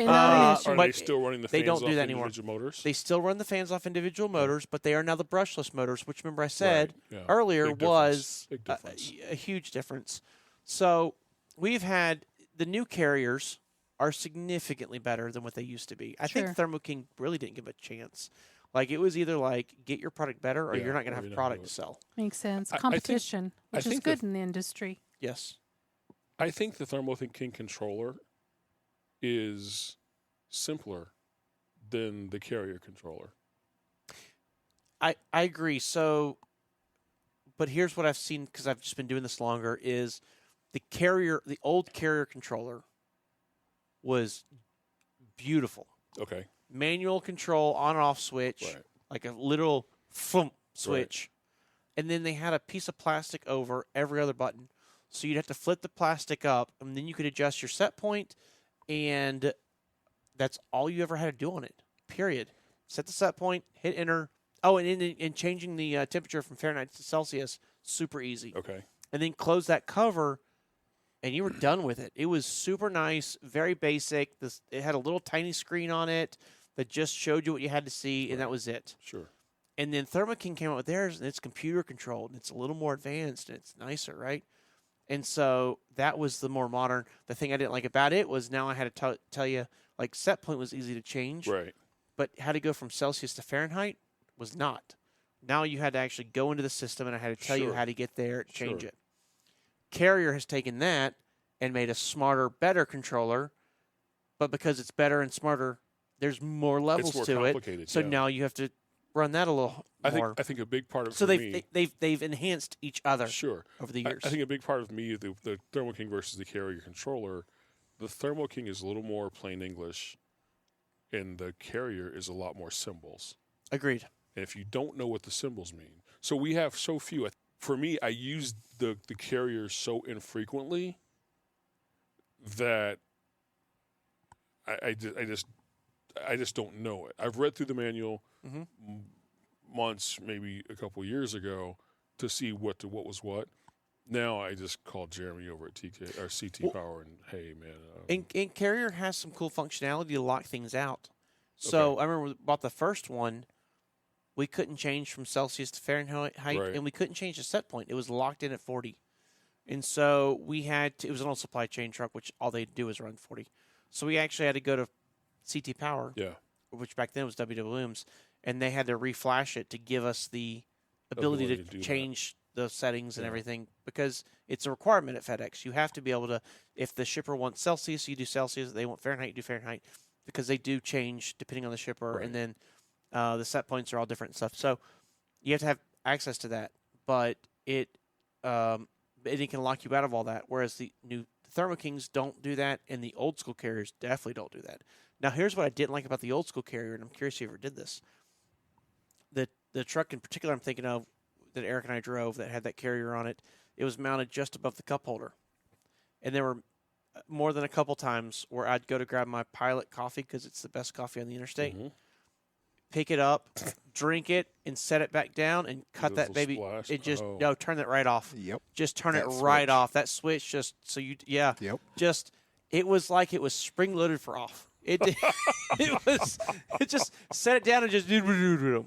Are But they still running the fans they don't do off that anymore. individual motors? They still run the fans off individual motors, but they are now the brushless motors, which remember I said Right, yeah. earlier Big difference. was Big difference. a huge difference. So we've had the new carriers are significantly better than what they used to be. I Sure. think Thermo King really didn't give a chance. Like, it was either like, get your product better or Yeah, you're not going to or have you're a not product gonna to sell. Makes sense. I think- Competition, I which is think good in the industry. Yes. I think the Thermo King controller is simpler than the carrier controller. I agree. So, but here's what I've seen, because I've just been doing this longer, is the old carrier controller was beautiful. Okay. Manual control, on and off switch, Right. like a little thump switch. And then they had a piece of plastic over every other button. So you'd have to flip the plastic up, and then you could adjust your set point, and that's all you ever had to do on it, period. Set the set point, hit enter. Oh, and changing the temperature from Fahrenheit to Celsius, super easy. Okay. And then close that cover, and you were done with it. It was super nice, very basic. It had a little tiny screen on it that just showed you what you had to see, and that was it. Sure. And then Thermo King came out with theirs, and it's computer controlled, and it's a little more advanced, and it's nicer, right? And so that was the more modern. The thing I didn't like about it was now I had to tell you, like, set point was easy to change, Right. but how to go from Celsius to Fahrenheit was not. Now you had to actually go into the system, and I had to tell you Sure. how to get there, change Sure. it. Carrier has taken that and made a smarter, better controller, but because it's better and smarter, there's more levels more to it. complicated, So yeah. now you have to run that a little more. I think a big part of So for me, they've enhanced each other sure. over the I years. think a big part of me, the Thermo King versus the Carrier controller, the Thermo King is a little more plain English, and the Carrier is a lot more symbols. Agreed. And if you don't know what the symbols mean, so we have so few. For me, I use the Carrier so infrequently that I just don't know it. I've read through the manual months, maybe a couple years ago, to see what was what. Now I just call Jeremy over at TK or CT Power and hey man. And Carrier has some cool functionality to lock things out. So I remember we bought the first one. We couldn't change from Celsius to Fahrenheit, Right. and we couldn't change the set point. It was locked in at 40. And so we had to, it was an old supply chain truck, which all they do is run 40. So we actually had to go to CT Power, Yeah. which back then was WW Williams, and they had to reflash it to give us the ability Ability to to do change the settings and Yeah. everything, because it's a requirement at FedEx. You have to be able to, if the shipper wants Celsius, you do Celsius. If they want Fahrenheit, you do Fahrenheit, because they do change depending on the shipper, Right. and then the set points are all different and stuff. So you have to have access to that, but it can lock you out of all that, whereas the new Thermo Kings don't do that, and the old school carriers definitely don't do that. Now, here's what I didn't like about the old school carrier, and I'm curious if you ever did this. The truck in particular I'm thinking of that Eric and I drove that had that carrier on it, it was mounted just above the cup holder. And there were more than a couple times where I'd go to grab my Pilot coffee because it's the best coffee on the interstate, pick it up, drink it, and set it back down and cut that Little baby. splash. It just, Oh. no, turn that right off. Yep. Just turn it That right switch. off. That switch just, so you, Yep. just, it was like it was spring loaded for off. It it just set it down and just and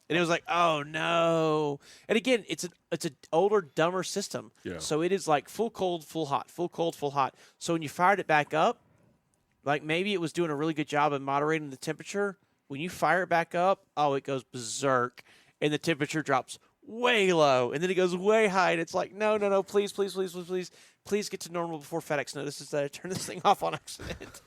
it was like, oh no. And again, it's an older, dumber system. Yeah. So it is like full cold, full hot, full cold, full hot. So when you fired it back up, like maybe it was doing a really good job of moderating the temperature. When you fire it back up, oh, it goes berserk, and the temperature drops way low, and then it goes way high, and it's like, no, please get to normal before FedEx notices that I turned this thing off on accident.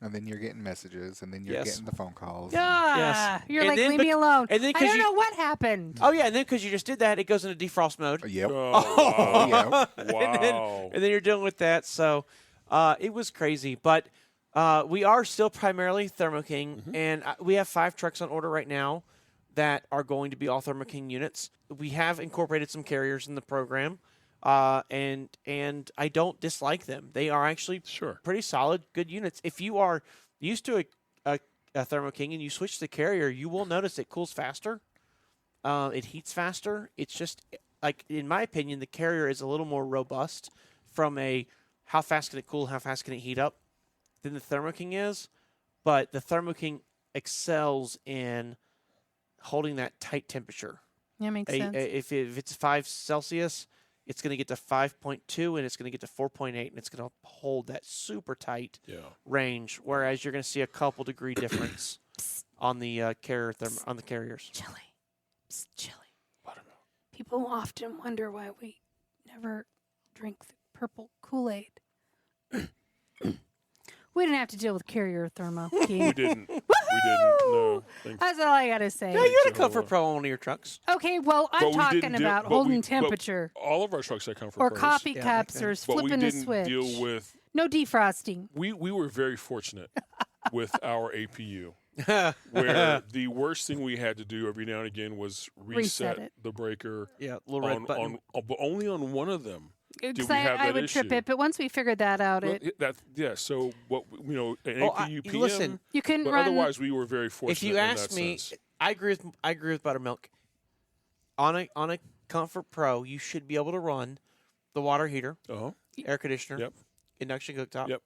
And then you're getting messages, and then you're Yes. getting the phone calls. Ah, you're And like, then leave me bec- alone. and then I 'cause don't you- know what happened. Oh yeah, and then because you just did that, it goes into defrost mode. Yep. Oh, wow. Yep. Wow. And then you're dealing with that. So it was crazy. But we are still primarily Thermo King, and we have 5 trucks on order right now that are going to be all Thermo King units. We have incorporated some carriers in the program, and I don't dislike them. They are actually Sure. pretty solid, good units. If you are used to a Thermo King and you switch to carrier, you will notice it cools faster. It heats faster. It's just, like, in my opinion, the carrier is a little more robust from a how fast can it cool, how fast can it heat up than the Thermo King is. But the Thermo King excels in holding that tight temperature. Yeah, makes sense. If it's 5 Celsius, it's going to get to 5.2, and it's going to get to 4.8, and it's going to hold that super tight Yeah. range. Whereas you're going to see a couple degree difference on the on the carriers. Chili. Psst, chili. People often wonder why we never drink the purple Kool-Aid. We didn't have to deal with carrier Thermo King. We didn't. We didn't. No. Thanks. That's all I gotta say. No, you had a Jehovah. Comfort Pro on one of your trucks. Okay, well, I'm But we talking didn't deal- about but holding we- temperature, All of our trucks had Comfort or Pros, coffee Yeah, cups, makes or sense. but we flipping the didn't switch. deal with. No defrosting. We were very fortunate with our APU, where the worst thing we had to do every now and again was Reset reset it. the breaker Yeah, little red button. but only on one of them. Because we have I that would trip issue? it, but once we figured that out, Well, it So what an Oh, APU PM. listen, you couldn't but run. otherwise, we were very fortunate. if you in ask that me, sense. I agree with Buttermilk. On a Comfort Pro, you should be able to run the water heater, air conditioner, Yep. induction cooktop, Yep.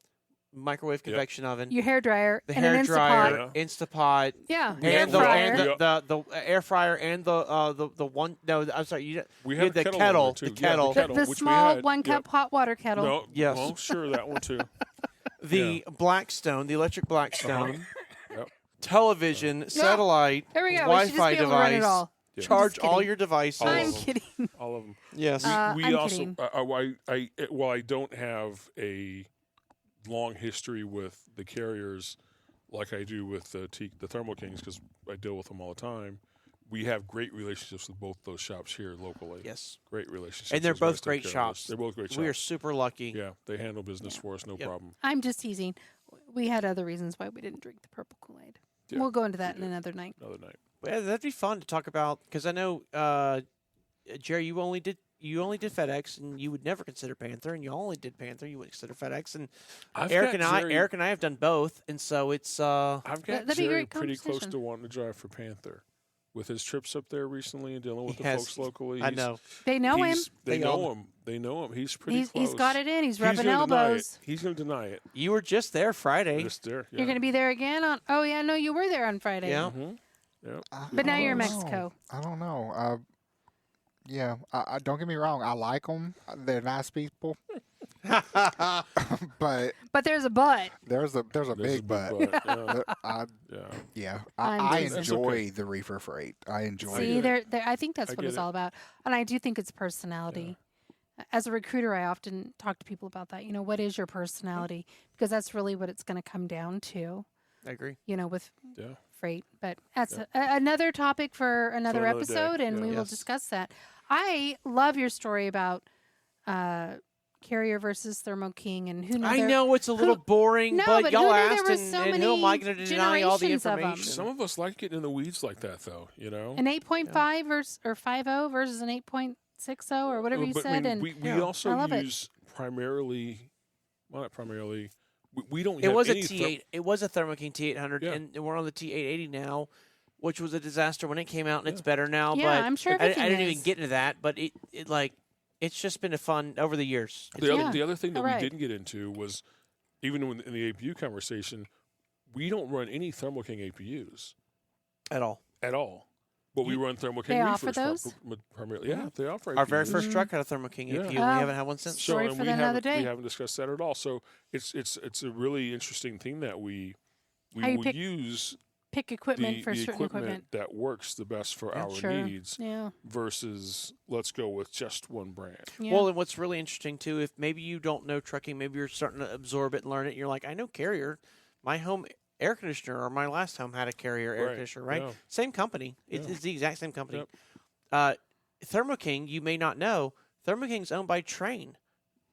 microwave convection oven, your hair dryer, the and hair an dryer, Instapot. Instapot, Yeah, Yeah, air and the fryer. and the air fryer and the one. No, I'm sorry. we you had the a kettle. kettle. on there, The too. Yeah, kettle. the which we small had. 1 cup hot water kettle. No, Yes. Oh, sure, that one too. The Blackstone, the electric Blackstone, Yep. television, satellite, There we go. We should just Wi-Fi be able to run it device, all. Yeah. Charge just all kidding. your devices. I'm of them. kidding. All of them. Yes. We I'm also, kidding. while I don't have a long history with the carriers like I do with the Thermo Kings because I deal with them all the time, we have great relationships with both those shops here locally. Yes. Great relationships. And they're Those guys both take great care of us. shops. They're both great shops. We are super lucky. Yeah, they handle business for us, no Yep. problem. I'm just teasing. We had other reasons why we didn't drink the purple Kool-Aid. Yeah, We'll go into that we in did. another night. Another night. Yeah, that'd be fun to talk about because I know, Jerry, you only did FedEx, and you would never consider Panther, and you only did Panther. You wouldn't consider FedEx, and Eric and I have done both, and so it's. I've got That'd be Jerry great pretty close conversation. to wanting to drive for Panther. With his trips up there recently and dealing with the Yes. folks locally, I know. They know him. They They know him. They know him. He's pretty He's close. got it in. He's He's rubbing gonna deny it. elbows. He's going to deny it. You were just there Friday. Just there. Yeah. You're going to be there again on. Oh yeah, no, you were there on Friday. Yeah. Yeah. But now I you're in don't know. Mexico. I don't know. Yeah, don't get me wrong. I like them. They're nice people. But But there's a but. there's a big but. Yeah. Yeah, I'm I just- That's enjoy okay. the reefer freight. I enjoy See, it. I think that's I what get it's it. all about. And I do think it's personality. As a recruiter, I often talk to people about that. What is your personality? Because that's really what it's going to come down to, I agree. with Yeah. freight. But that's another topic for another another day. episode, and Yeah. we will Yes. discuss that. I love your story about Carrier versus Thermo King, and who knew I there- know it's a little boring, No, but but y'all who knew there asked, were and, so and who am I many going to deny all the generations of 'em? information? Some of us like getting in the weeds like that, though. an 8.5 versus or 5.0 versus an 8.60 or whatever you But, said, and we Yeah. also I love it. use primarily, well, not primarily. We don't. It have was a any T8. It was a Thermo King T800, Yeah. and we're on the T880 now, which was a disaster when it came out, and it's better now. Yeah, but I'm sure I everything didn't is. even get into that, but it's just been a fun over the years. The other thing that Alright. we didn't get into was, even in the APU conversation, we don't run any Thermo King APUs At all. at all. But we run Thermo King They reefers offer those? primarily. Yeah, they offer Our very APUs. first truck had a Thermo King Yeah. APU. We Oh. haven't had one since. So, Story and for we another haven't, day. we haven't discussed that at all. So it's a really interesting thing that we How you will pick use pick equipment the, for the certain equipment that works the best for our Sure. needs Yeah. versus let's go with just one brand. Yeah. Well, and what's really interesting too, if maybe you don't know trucking, maybe you're starting to absorb it and learn it. You're like, I know Carrier, my home air conditioner, or my last home had a Carrier air Right, conditioner, right? yeah. Same company. Yeah. It's the exact same company. Yep. Thermo King, you may not know, Thermo King's owned by Trane.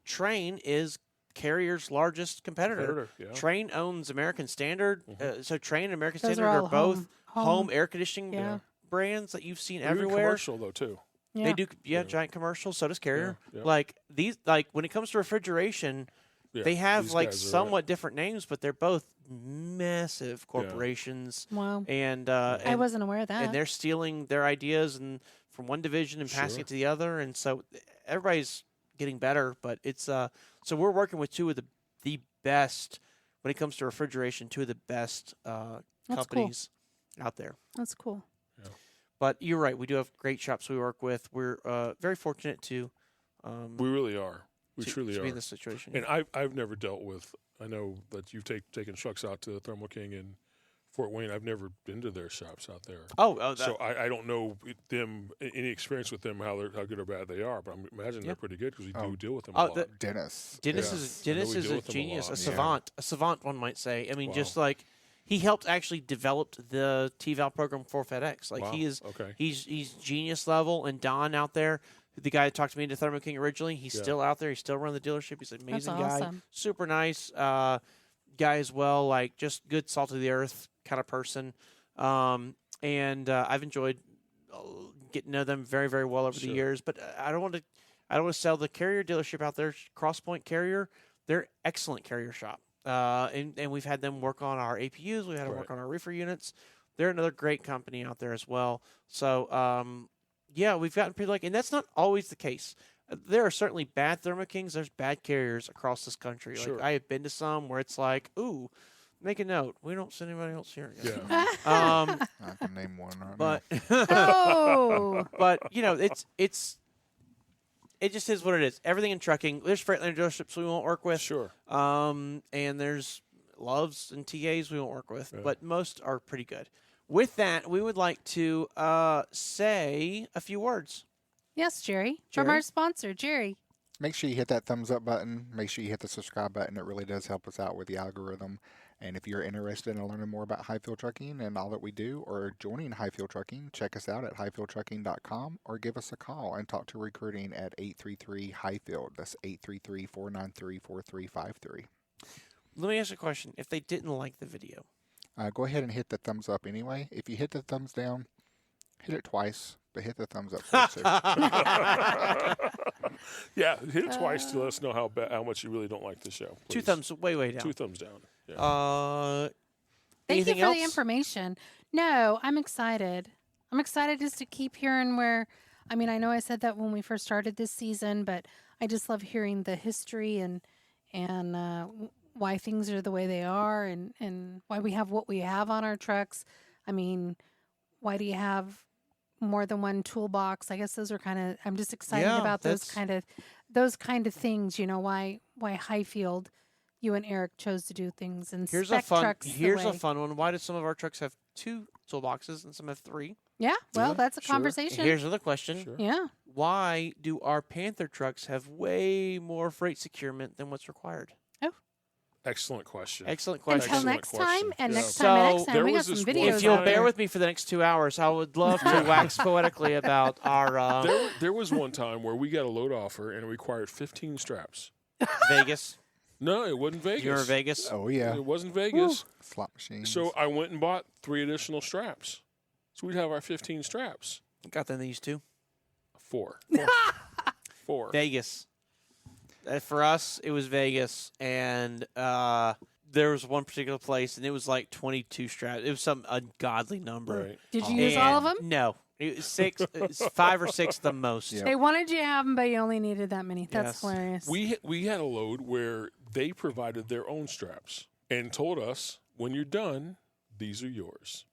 Trane is Carrier's largest competitor. Yeah. Trane owns American Standard, so Trane and American Those Standard are are all both home- home air conditioning Yeah. brands that you've seen Or even everywhere. commercial though too. Yeah. They do, giant commercials. So does Carrier. yeah. Like when it comes to refrigeration, Yeah, they have these like guys are somewhat different names, but they're both massive corporations, Wow. and I wasn't aware of that. and they're stealing their ideas and from one division and passing Sure. it to the other, and so everybody's getting better. But it's so we're working with two of the best when it comes to refrigeration, two of the best cool. companies out there. That's cool. But you're right, we do have great shops we work with. We're very fortunate to We really are. We to truly be are. in this situation. And I've never dealt with. I know that you've taken trucks out to Thermo King and Fort Wayne. I've never been to their shops out there. So I don't know them any experience with them how good or bad they are, but I imagine they're pretty good because we do deal with them a lot. Dennis. Dennis Yeah. is I know Dennis we is deal a with them a genius, lot. a Yeah. savant, one might say. I mean, Wow. just like he helped actually develop the TVAL program for FedEx. Like Wow. he is, Okay. he's genius level. And Don out there, the guy that talked to me into Thermo King originally, he's Yeah. still out there. He's still running the dealership. He's an amazing guy, awesome. super nice guy as well. Like just good, salt of the earth kind of person. And I've enjoyed getting to know them very, very well over the Sure. years. But I don't want to sell the Carrier dealership out there. Crosspoint Carrier, they're excellent Carrier shop. And we've had them work on our APUs. We've had them work on our reefer units. They're another great company out there as well. So, yeah, we've gotten pretty lucky. And that's not always the case. There are certainly bad Thermo Kings. There's bad Carriers across this country. Sure. Like I have been to some where it's like, ooh, make a note. We don't send anybody else here. Yeah. I can name one right But Oh. but it just is what it is. Everything in trucking. There's Freightliner dealerships we won't work with. Sure. And there's Loves and TAs we won't work with, Yeah. but most are pretty good. with that, we would like to say a few words. Yes, Jerry. From Jerry? our sponsor, Jerry. Make sure you hit that thumbs up button. Make sure you hit the subscribe button. It really does help us out with the algorithm. And if you're interested in learning more about Hyfield Trucking and all that we do, or joining Hyfield Trucking, check us out at hyfieldtrucking.com or give us a call and talk to recruiting at 833-HYFIELD. That's 833-493-4353. Let me ask you a question. If they didn't like the video, Go ahead and hit the thumbs up anyway. If you hit the thumbs down, hit it twice, but hit the thumbs up first too. Yeah, hit it twice to let us know how much you really don't like the show. two please. thumbs way down. 2 thumbs down. Yeah. Thank Anything you for else? the information. No, I'm excited. I'm excited just to keep hearing where. I mean, I know I said that when we first started this season, but I just love hearing the history and why things are the way they are and why we have what we have on our trucks. I mean, why do you have more than one toolbox? I guess those are kind of. I'm just excited Yeah, about those that's- kind of things. You know, why Hyfield, you and Eric chose to do things and Here's spec a fun. trucks. Here's the a way. fun one. Why do some of our trucks have 2 toolboxes and some have 3? Yeah, well, Yeah, that's a sure. conversation. Here's another question. Sure. Yeah. Why do our Panther trucks have way more freight securement than what's required? Excellent question. Excellent question. Until Excellent next question. time, and Yeah. next time, and next So, time. there We got was some this videos. one If you'll out bear there. with me for the next 2 hours, I would love to wax poetically about our There was one time where we got a load offer and it required 15 straps. Vegas. No, it wasn't Vegas. You're in Vegas. Oh, yeah. It wasn't Vegas. Slot machines. So I went and bought 3 additional straps. So we'd have our 15 straps. Got them these 2. 4. 4. Vegas. For us, it was Vegas, and there was one particular place, and it was like 22 straps. It was some ungodly number. Right. Did you use all of them? No. It was 6, it's 5 or 6 the most. Yeah. They wanted you to have them, but you only needed that many. That's Yes. hilarious. We had a load where they provided their own straps and told us, when you're done, these are yours.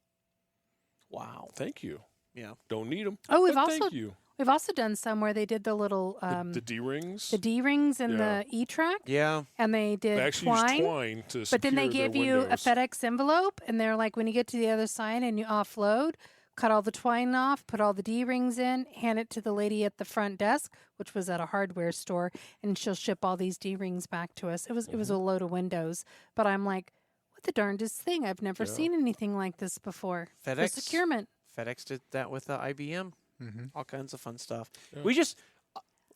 Wow. Thank you. Yeah. Don't need them. Oh, we've but also thank you. we've also done some where they did the little The D-rings. the D rings and Yeah. the E track, Yeah. and they did They actually twine. use twine to But then they secure give their you a windows. FedEx envelope, and they're like, when you get to the other side and you offload, cut all the twine off, put all the D rings in, hand it to the lady at the front desk, which was at a hardware store, and she'll ship all these D rings back to us. It was a load of windows, but I'm like, what the darndest thing? I've never Yeah. seen anything like this before. For FedEx. securement. FedEx did that with IBM. Mm-hmm. All kinds of fun stuff. Yeah. We just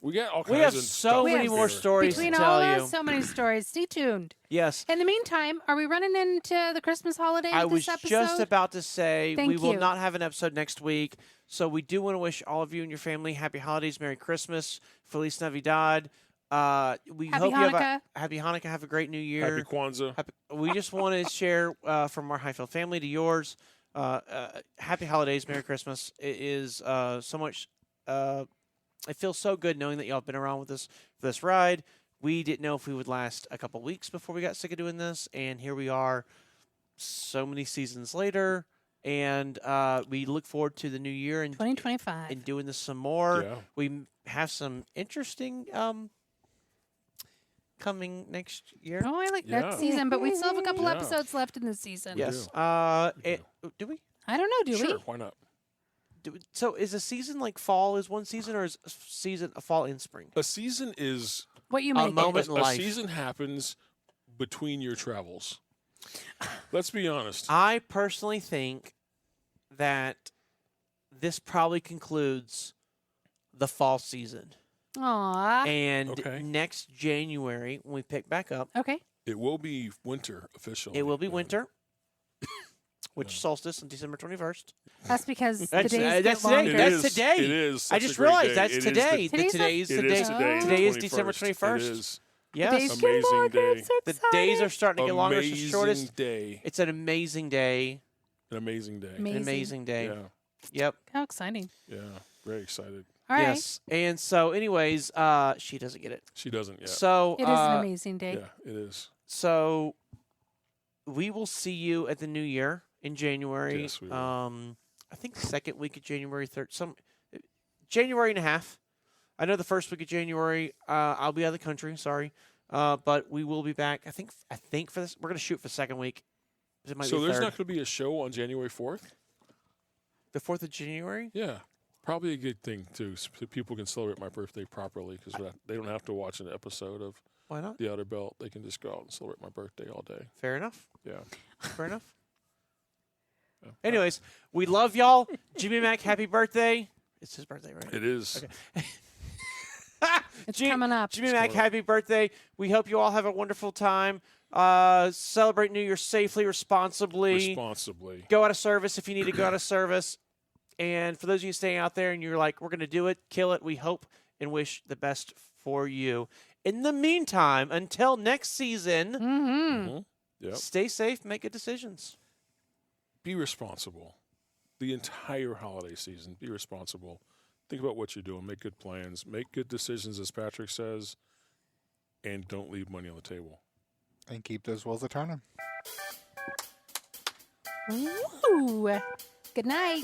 We got all kinds we have of so stuff many We more here. stories Between to all tell of you. us, so many stories. Stay tuned. Yes. In the meantime, are we running into the Christmas holiday I with was this episode? just about to say Thank we will you. not have an episode next week. So we do want to wish all of you and your family happy holidays, Merry Christmas, Feliz Navidad. We Happy hope you have Hanukkah. a happy Hanukkah. Have a great New Year. Happy Kwanzaa. We just want to share from our Hyfield family to yours. Happy holidays, Merry Christmas. It is so much. It feels so good knowing that y'all have been around with us for this ride. We didn't know if we would last a couple weeks before we got sick of doing this, and here we are, so many seasons later, and we look forward to the new year and 2025. doing this some more. Yeah. We have some interesting coming next year. Oh, I like Yeah. that season, but we still have a couple Yeah. episodes left in this season. Yes. do. Do we? I don't know, do Sure, we? why not? So is a season like fall is one season, or is a season a fall in spring? A season is What you A make it. moment in a life. season happens between your travels. Let's be honest. I personally think that this probably concludes the fall season, Aw. and Okay. next January when we pick back up, Okay. It will be winter officially. it will be Yeah. winter, which solstice on December 21st. That's because the That's- days that's get today. longer. It That's is. today. It is. I such a just great realized day. that's It is today. the- Today's Today's the- the It day. is today. Today is 21st. December 21st. It is. The Yes, days get Amazing longer. day. I'm so the excited. days are starting to get longer. It's the Amazing shortest. day. It's an amazing day. An amazing day. Amazing. An amazing day. Yeah. Yep. How exciting. Yeah. Very excited. All right. Yes. And so, anyways, she doesn't get it. She doesn't yet. So It is an amazing day. Yeah, it is. So we will see you at the new year in January. Yes, we will. I think the second week of January, January and a half. I know the first week of January, I'll be out of the country. Sorry, but we will be back. I think for this, we're gonna shoot for the second week. It might So be there's third. not going to be a show on January 4th? The 4th of January? Yeah. Probably a good thing, too, so people can celebrate my birthday properly because they don't have to watch an episode of Why not? The Outer Belt. They can just go out and celebrate my birthday all day. Fair enough. Yeah. Fair enough. Yeah. Anyways, we love y'all. Jimmy Mac, happy birthday. It's his birthday, right? It is. Okay. It's coming up. Jimmy Mac, happy birthday. We hope you all have a wonderful time. Celebrate New Year safely, responsibly. Go out of service if you need to go out of service. And for those of you staying out there and you're like, we're going to do it, kill it, we hope and wish the best for you. In the meantime, until next season, Yep. stay safe, make good decisions. Be responsible. The entire holiday season, be responsible. Think about what you're doing. Make good plans. Make good decisions, as Patrick says, and don't leave money on the table. And keep those wheels a turning. Ooh. Good night.